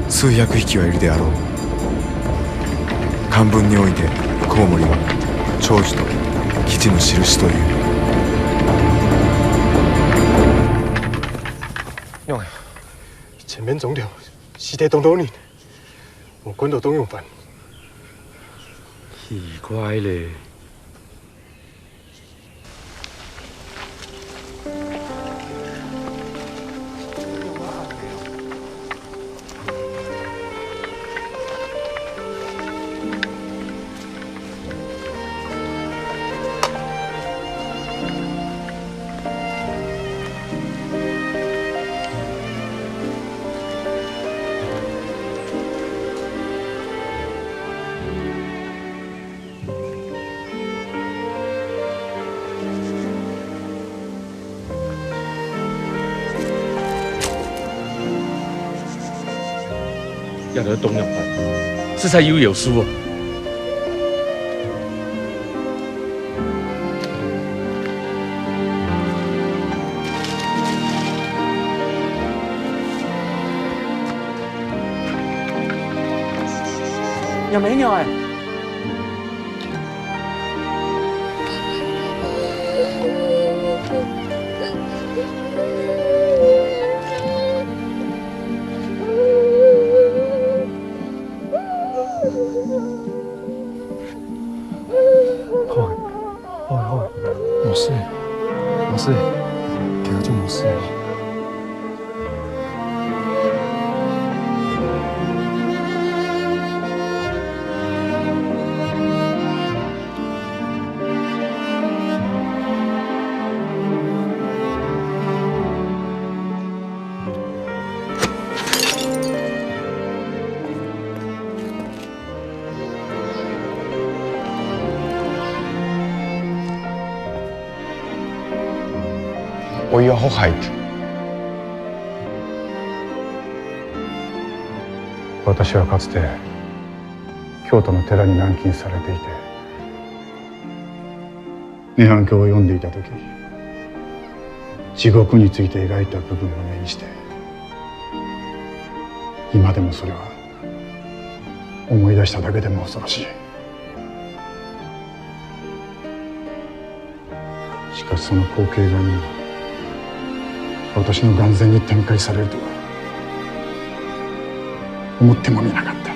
数百匹はいるであろう。漢文においてコウモリは長寿と基地の印という。用哎，前面总了，尸体冻多年，我滚到冬泳班。奇怪嘞。要得东洋班，这才有书哦。有美女哎。冇事，冇事，其實就冇事。おいはホハイト。私はかつて京都の寺に軟禁されていて涅槃経を読んでいた時地獄について描いた部分を目にして今でもそれは思い出しただけでも恐ろしい。しかしその光景が今私の眼前に展開されるとは思ってもみなかった。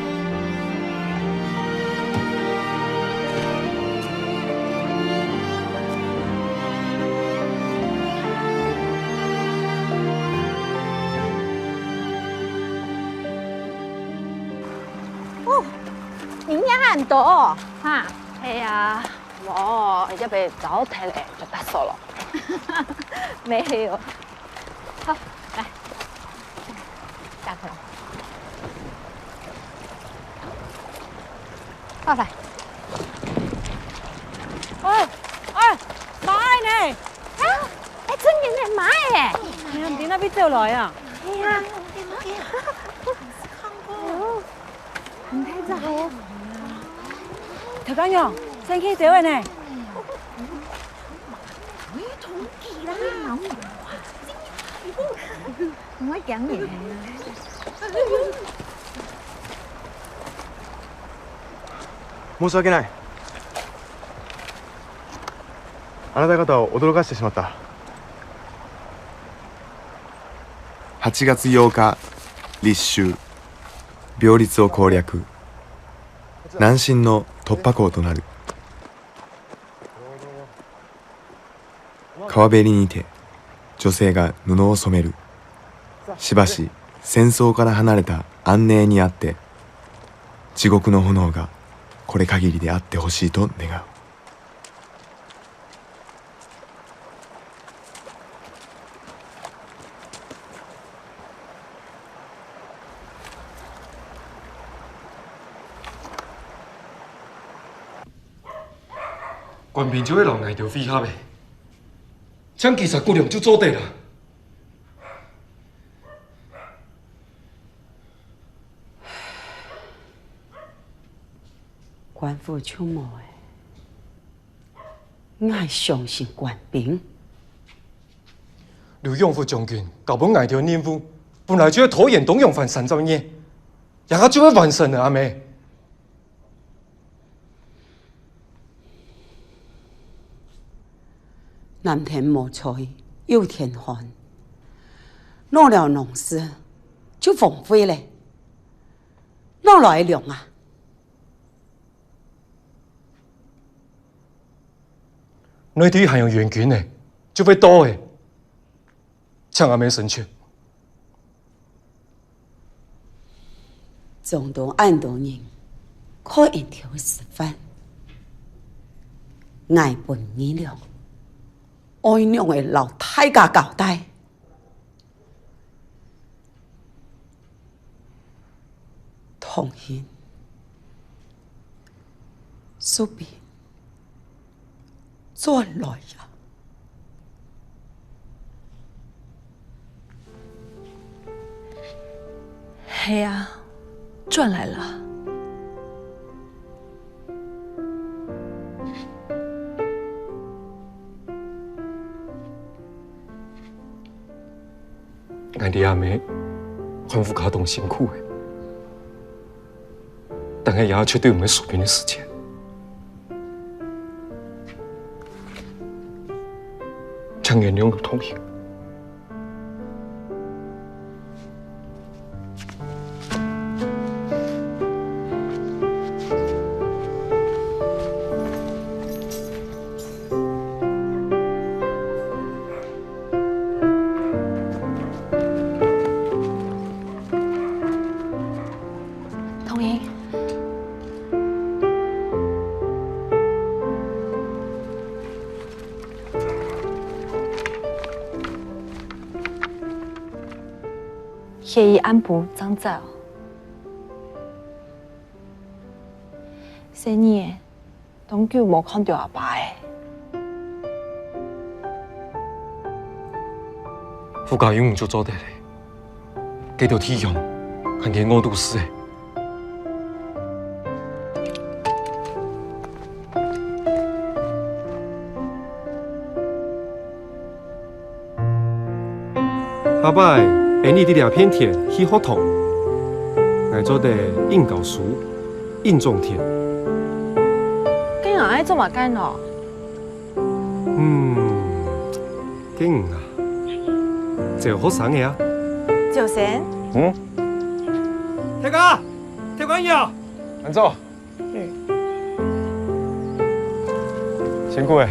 难多哈。係啊，我一俾早睇嚟就打手了。沒有。好，來，下課。快快。買呢？啊！真嘅你買嘅？係啊，唔點解邊度來啊？係啊，唔睇就係啊。頭家娘，聲氣少嘅呢？唔可以講嘢。申し訳ない。あなた方を驚かしてしまった。8月8日立秋、病律を攻略、南進の突破口となる。川べりにて女性が布を染める。しばし戦争から離れた安寧にあって地獄の炎がこれ限りであってほしいと願う。官兵就会人挨着飞下呗，枪其实骨量就做对了。官府出没的，爱相信官兵。刘永福将军搞本挨着任务，本来就要拖延董永凡30年，然后就会完成了阿妹。南田无菜又天寒，落了农事就荒废嘞，哪来粮啊？内地还有援军呢，就会多诶，抢阿妹生缺。众多按多人，可一条食饭，爱本衣粮。爱娘的老太家交代，同心、苏比，转来呀！係啊，轉來了。俺的阿妹，官府卡动辛苦诶，但俺也绝对唔会输给你时间。请原谅我同意。协议安部长走，4年永久无看到阿爸诶。副家永远就做得嘞，给到体谅，还给我都是诶。阿爸，下你的两片田去学堂，我做的应教书、应种田。今日爱做乜干咯？勁啊！就學生嘅啊！趙先，鐵哥，鐵官要，安坐。辛苦誒。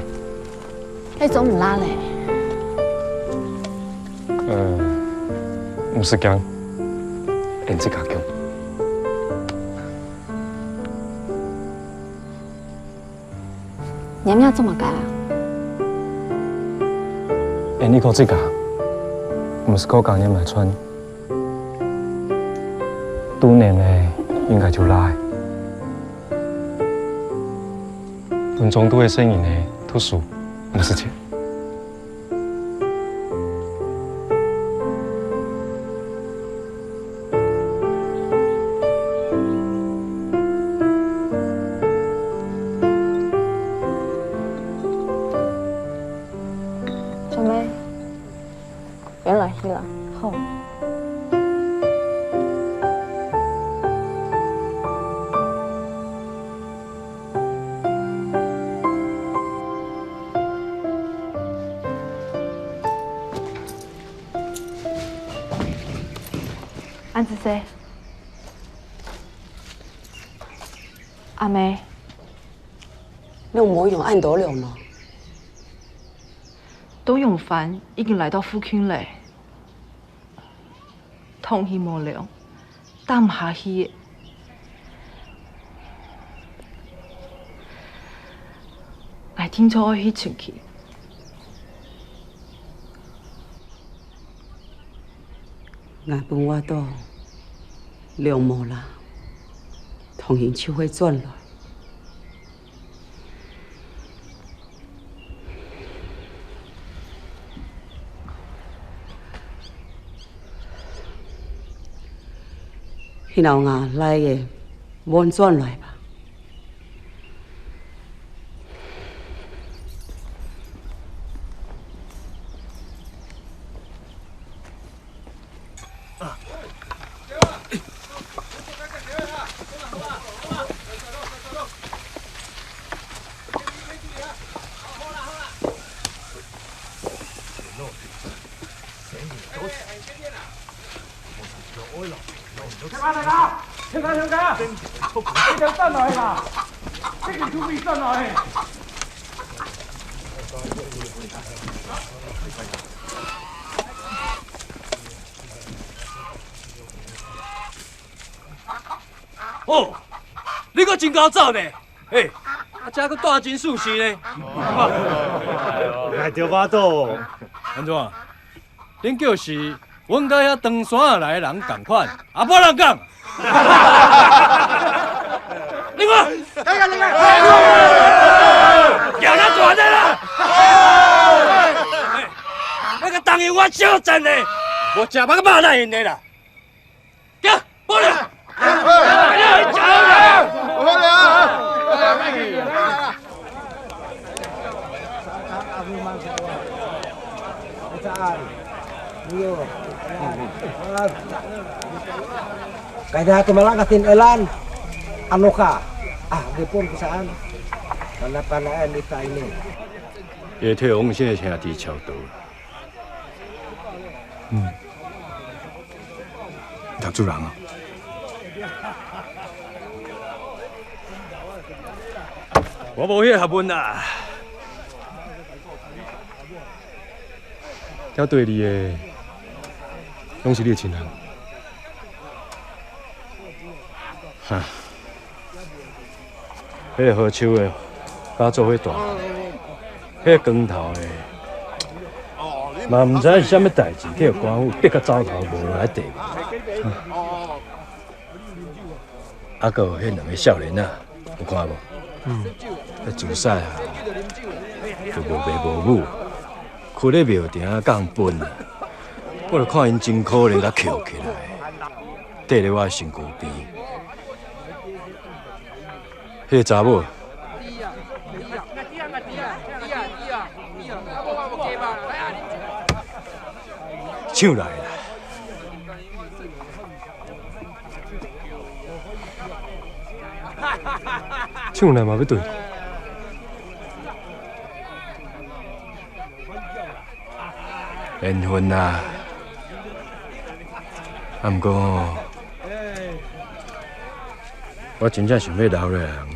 你做唔拉咧？唔是講，人自家講。娘娘这么改啊？你讲这个，不是讲年买穿，多年嘞应该就来。文中都会声音呢，读书不是钱。小妹，原来是啦，好。安子姐，阿妹，你唔好用按多量咯。董永凡已经来到府区嘞，通气无量，打唔下去的。来听错我去出去。眼本我都量无啦，同人就会转来。然后啊，来嘅弯转来吧。香港，你條真來啦！即係準備真來。哦，你个真高走呢？嘿，啊，这个大真舒适呢。来着巴肚，安怎？恁叫是阮甲遐登山来的人共款，啊，无人讲。你看，叫他转的啦！那个当然我少真的，我吃把个马来人的啦。行，过来。Kaya tumalakatin elan, ano ka? Ah, gipon ko saan? Panapanaan di tayo ni. 也替我们现在兄弟桥到了。读书人啊，我无迄学问啦。挑对你的，拢是你的亲人。哈，迄个好手的，甲做伙大，迄个光头的，嘛唔知是啥物代志，去官府逼到走头无来地。啊，个迄两个少年啊，有看无？迄自细啊，就无爸无母，跍咧庙埕啊，讲分啊。我著看因真可怜，甲翘起来，缀咧我的身躯边。迄个查某，抢来啦！抢来嘛要对。缘分啊！啊，毋过哦，我真正想要留的人，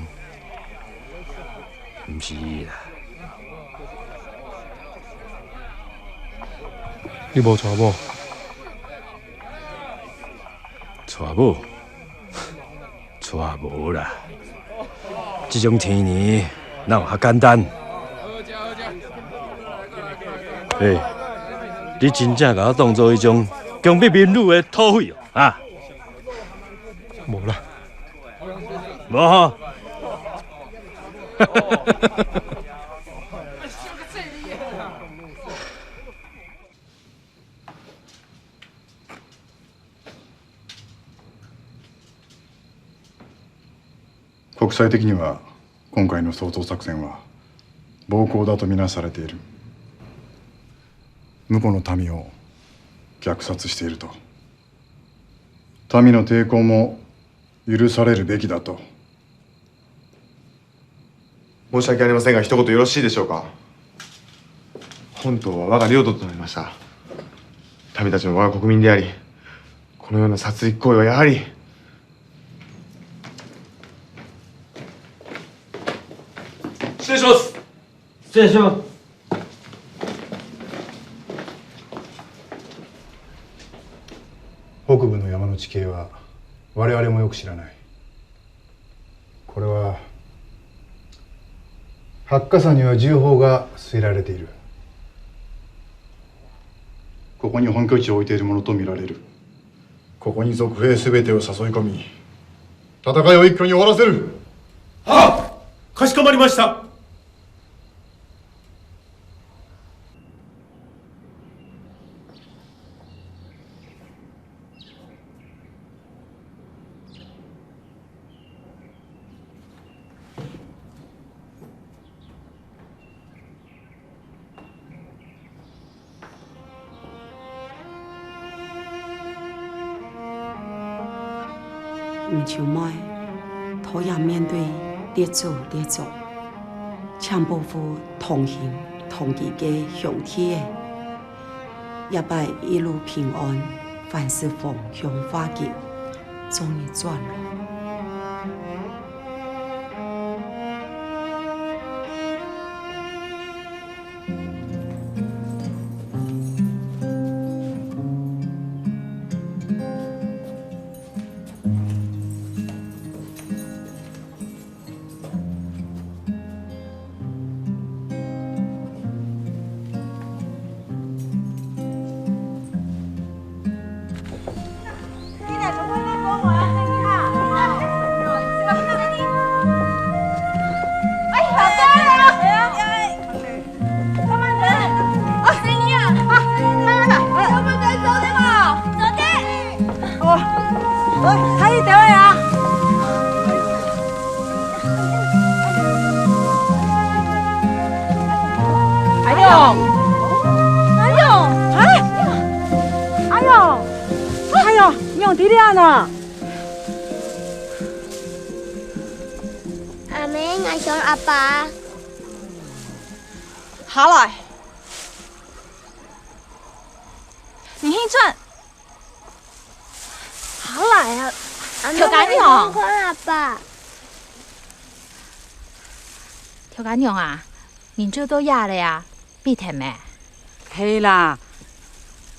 毋是伊啦。你无娶某？娶某？娶无啦！这种天年，哪有遐简单？你真正甲我当做迄种强逼民女的土匪哦啊？无啦，无吼。国際的には今回の掃討作戦は暴行だとみなされている。向こうの民を虐殺していると。民の抵抗も許されるべきだと。申し訳ありませんが一言よろしいでしょうか。本島は我が領土となりました。民たちも我が国民であり、このような殺戮行為はやはり失礼します。失礼します。北部の山の地形は我々もよく知らない。これは八ヶ山には銃砲が据えられている。ここに本拠地を置いているものとみられる。ここに賊兵すべてを誘い込み、戦いを一挙に終わらせる。はっ、かしこまりました。唔像卖，同样面对列祖列宗，强保护同行同义嘅兄弟，也拜一路平安，凡事逢凶化吉，终于转了。阿妹，我想阿爸。下來，年輕俊，下來啊！條解娘，看阿爸。條解娘啊，年珠都壓了呀，必聽咩？係啦，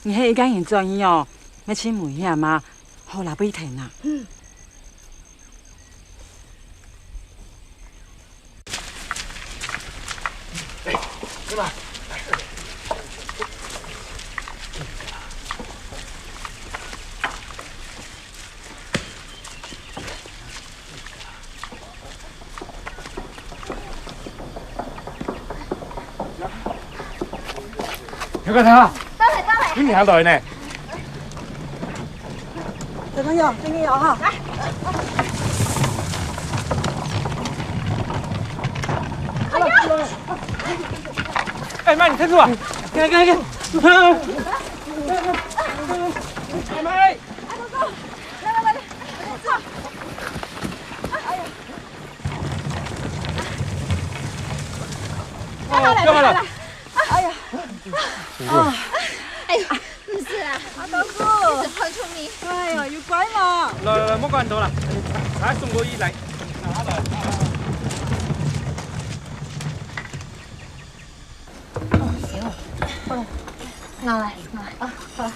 你係一間人做嘢哦，咩錢唔險嘛？好啦，必聽啦。对吧？條家睇，邊條隊呢？小朋友，這邊有哈。哎媽，你睇住啊！看！妹妹，來，幹嘛了？哎呀，哎呦，唔是啊，阿豆哥，你很出名。哎呀，要拐嘛！來，莫關到啦，來送個衣嚟。我來啊，好了。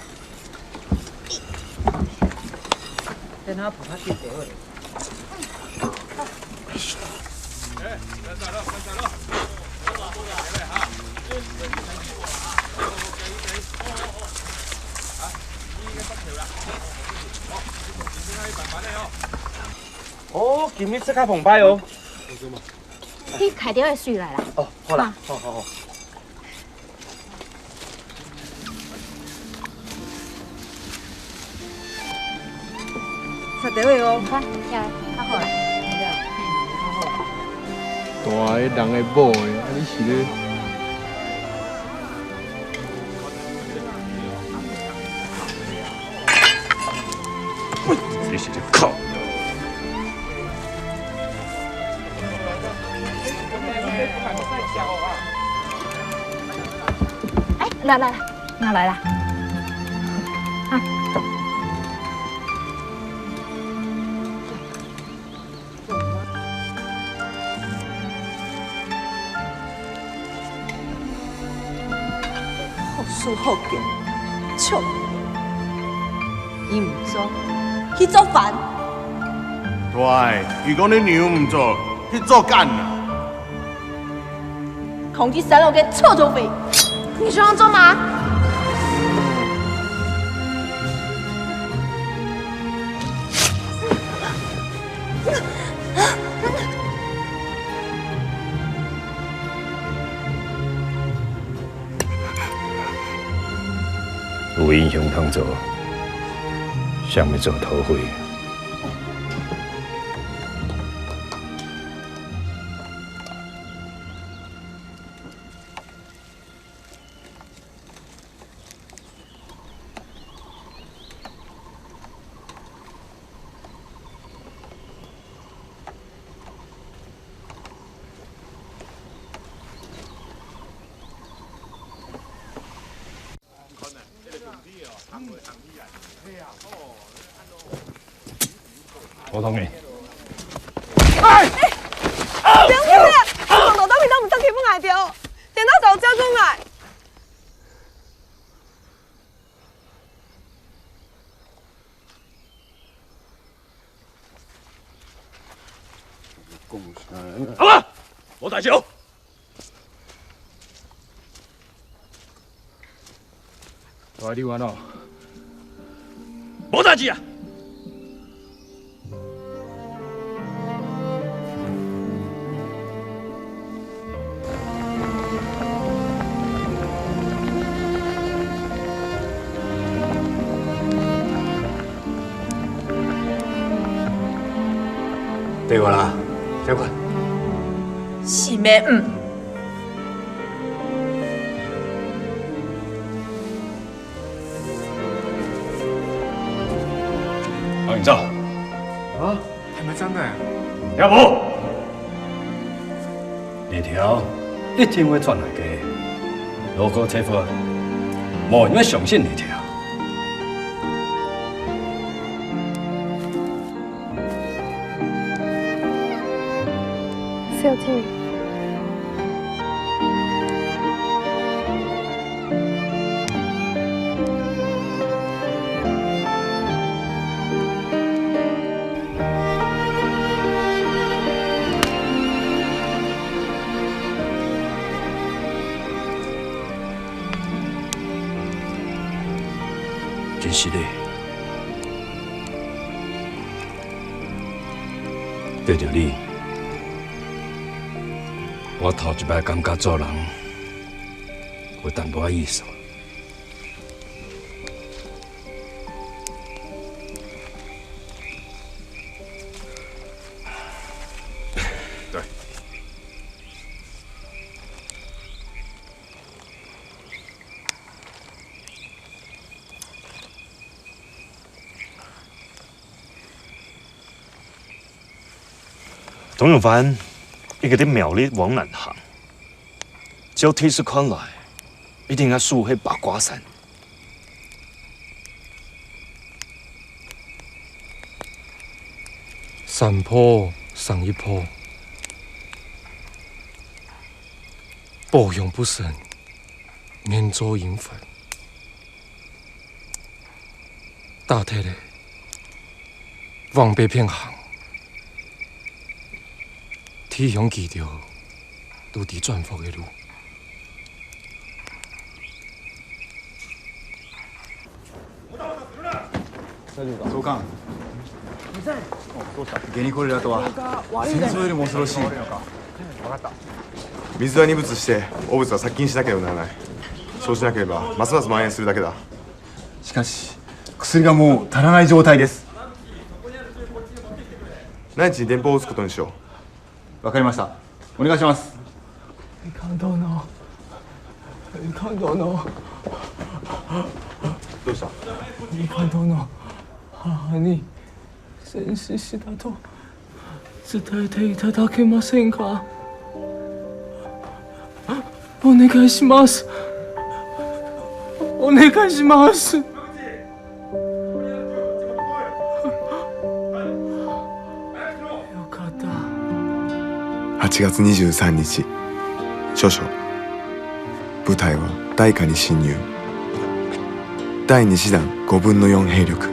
等他把他去掉了。哦，今日色较澎湃哦。你开掉的水来啦。哦，好啦，好。食到未哦？快，呀，较好啦。大个人的某的，你是咧？你是咧靠？哎，来，拿来啦。啊。好输好强，笑。伊唔做，去做饭。对，如果你娘唔做，去做干啊！控制三楼嘅臭臭肥，你喜欢做吗？有英雄通做，想要做土匪。普通的。哎！别误会，我老豆面都唔得佢幫捱掉，點解就交工嚟？好啦，冇大招。大你玩哦。冇大志啊！对我啦，小坤。是咩？王永照。啊？係咪真嘅？有冇？呢條一定會傳來嘅。如果切貨，冇人會相信呢條。小姐。真是的，对着你，我头一摆感觉做人有淡薄仔意思。对。董永凡一个伫庙里往南行，照体式看来，一定要输迄八卦山。山坡上一坡，报用不慎，免遭引粉。大体的往北偏行。起想记着都伫转福的路。総監。ゲニコレラとは戦争よりも恐ろしい。分かった。水は二物して汚物は殺菌しなければならない。そうしなければますます蔓延するだけだ。しかし薬がもう足らない状態です。何日に電報を打つことにしよう。わかりました。お願いします。感動の感動のどうした？感動の母に戦死したと伝えていただけませんか？お願いします。お願いします。よかった。8月23日、著書。部隊は大下に侵入。第2師団5分の4兵力、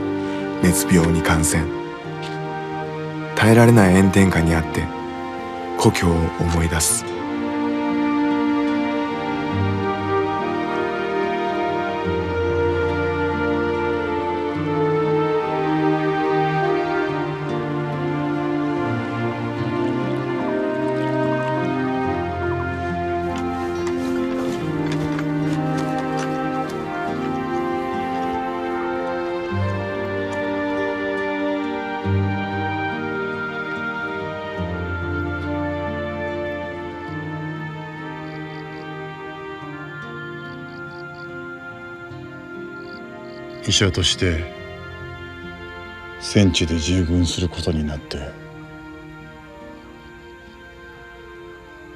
熱病に感染。耐えられない炎天下にあって故郷を思い出す。医者として戦地で従軍することになって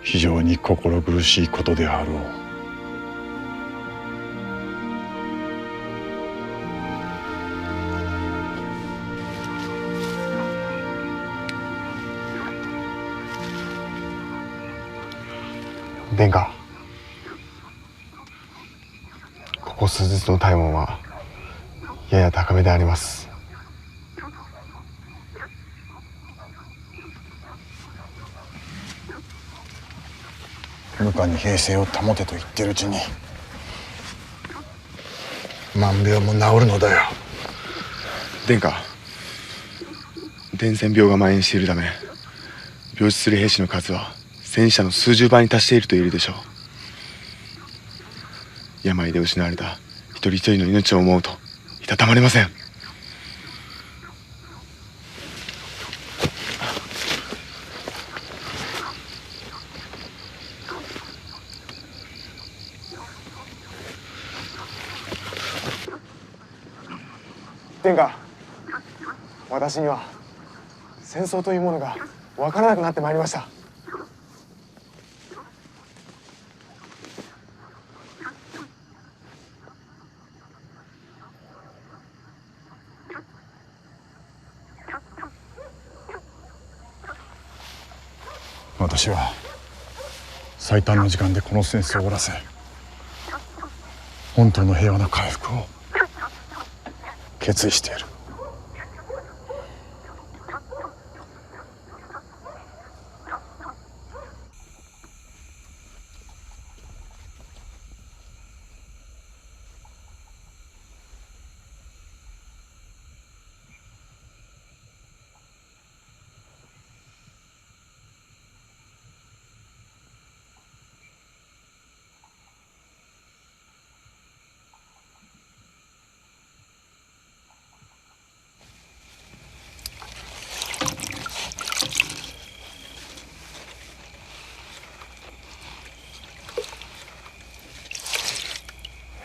非常に心苦しいことであろう。殿下、ここ数日の体温はやや高めであります。部下に平静を保てと言ってるうちに万病も治るのだよ。殿下、伝染病が蔓延しているため病死する兵士の数は戦死者の数十倍に達していると言えるでしょう。病で失われた一人一人の命を思うといたたまれません。殿下、私には戦争というものが分からなくなってまいりました。私は最短の時間でこの戦争を終わらせ本当の平和な回復を決意している。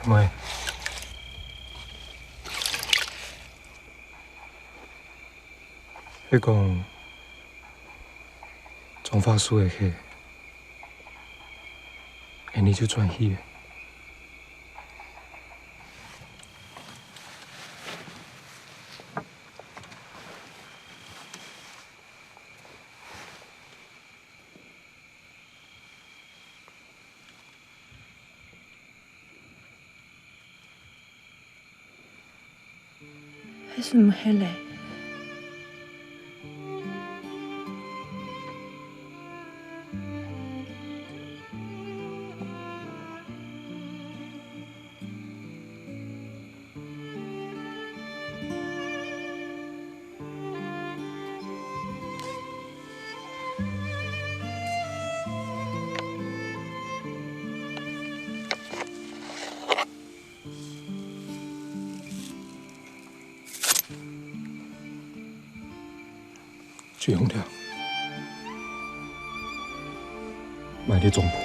妹，你讲总法师的戏，你就转戏的。还是唔系嘞？徐永良，买你总部。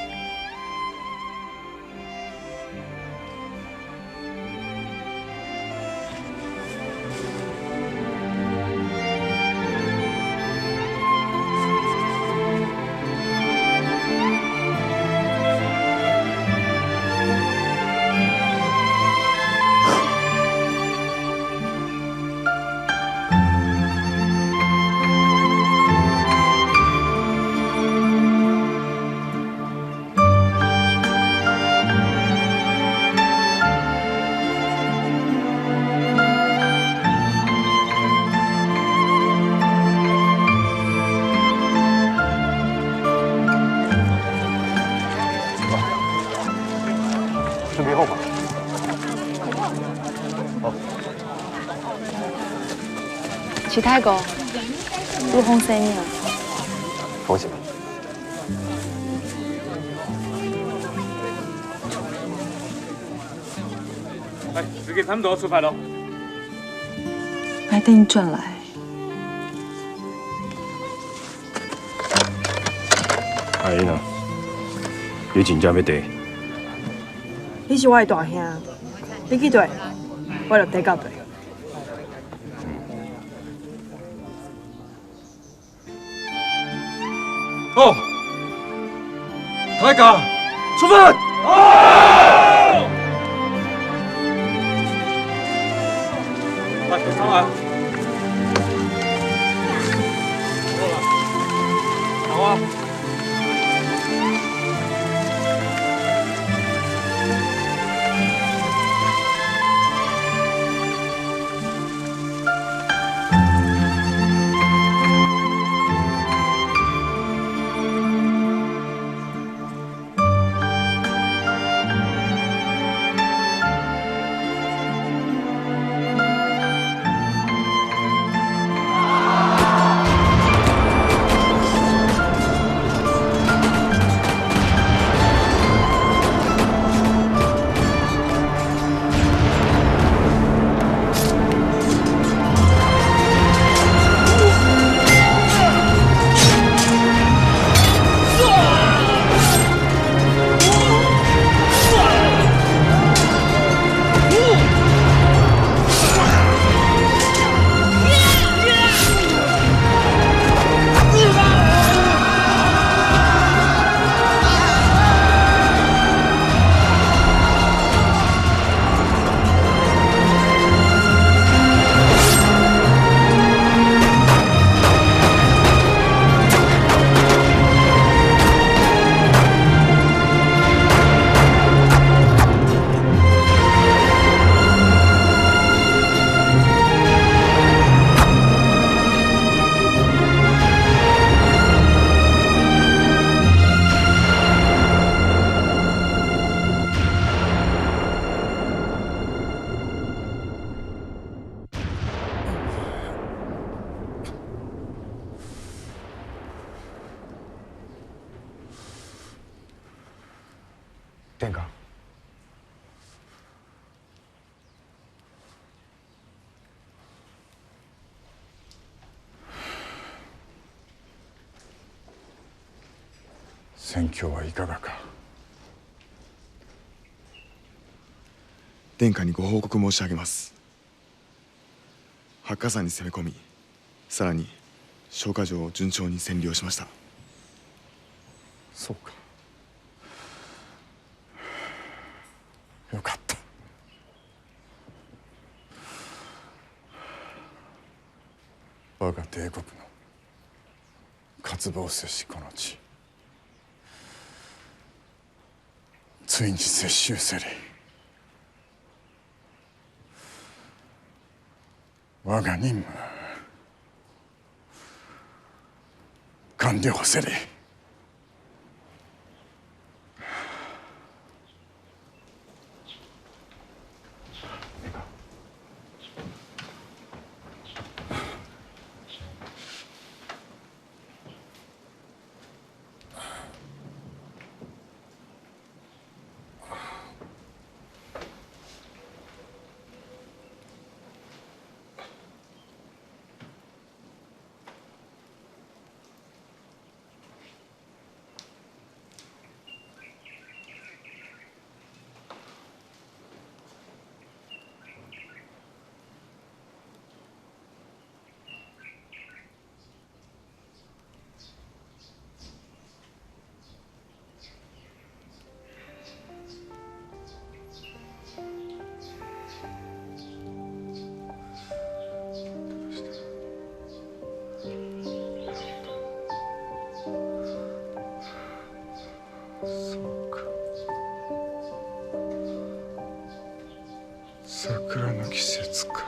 准备好吗？好。齐太公，如何生意啊？放心吧。来，时间差不多，出发了。还等你转来。阿姨呢？你真正要地？你是我的大兄，你去对，我就得到对。哦，大家出发！来，别上来。好啊。殿下，戦況はいかがか。殿下にご報告申し上げます。八甲山に攻め込み、さらに消火場を順調に占領しました。そうか。よかった。我が帝国の渇望せしこの地、ついに接収せり。我が任務完了せり。桜の季節か。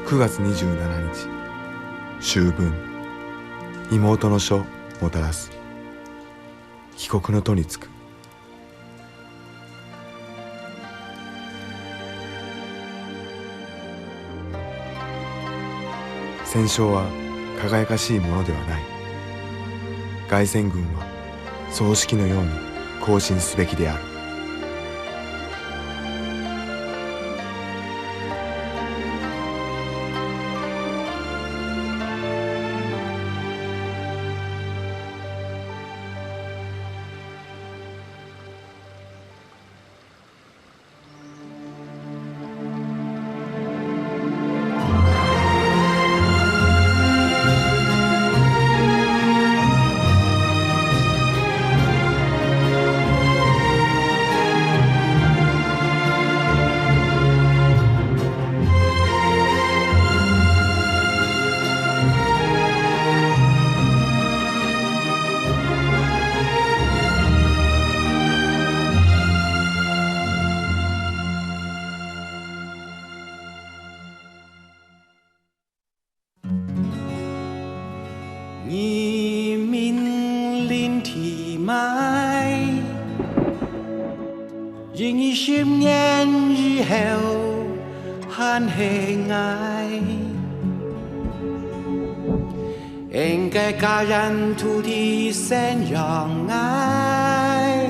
9月27日秋分、妹の書もたらす。帰国の途につく。戦勝は輝かしいものではない。凱旋軍は葬式のように行進すべきである。移民林体埋，ยิ่ง20年以後很悲哀，應該感染土地生養愛，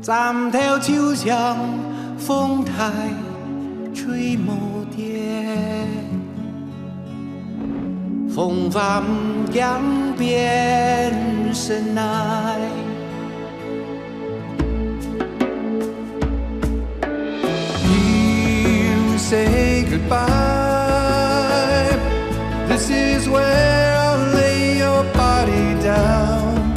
咱條就像風台吹無跌。风帆将变深爱，You say goodbye. This is where I'll lay your body down,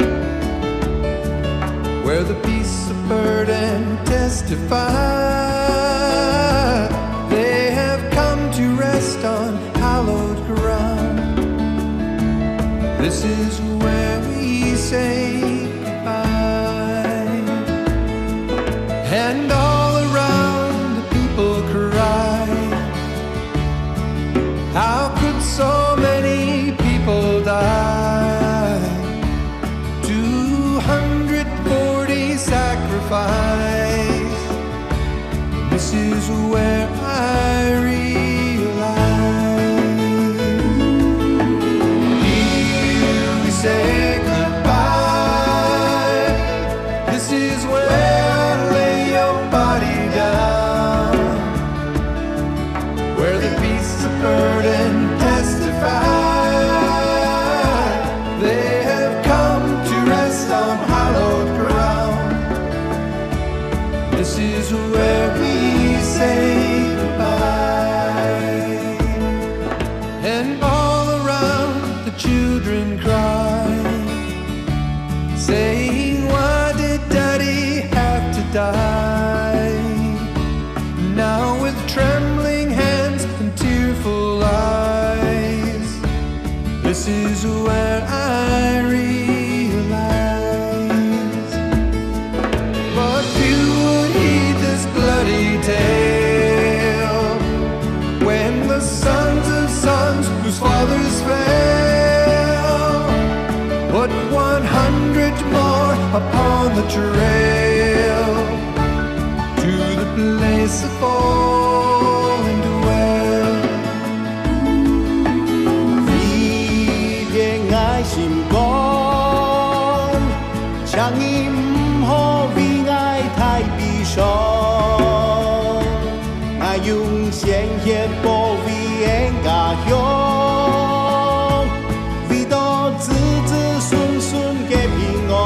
where the beasts of burden testify. They have come to rest on hallowed ground. This is where we say goodbye. And all around the people cry, how could so many people die? 240 sacrifice. This is where I say goodbye. This is where I lay your body down, where the beasts of burden testify. They have come to rest on hallowed ground. This is where we say goodbye. And all around the children cry, saying, why did Daddy have to die? Now with trembling hands and tearful eyes, this is where I realize. But few would heed this bloody tale. the trail to the place of fall and dwell. Vì thiên ngài xin con, chẳng im hô vì ngài thái bị sống. Ngài dùng sen hiệp bộ vì em cả hiếu, vì đó子子孙孙嘅平安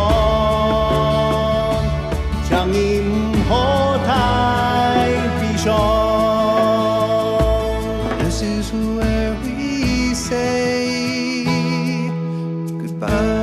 ，chẳng im hô thái bị sống. This is where we say goodbye.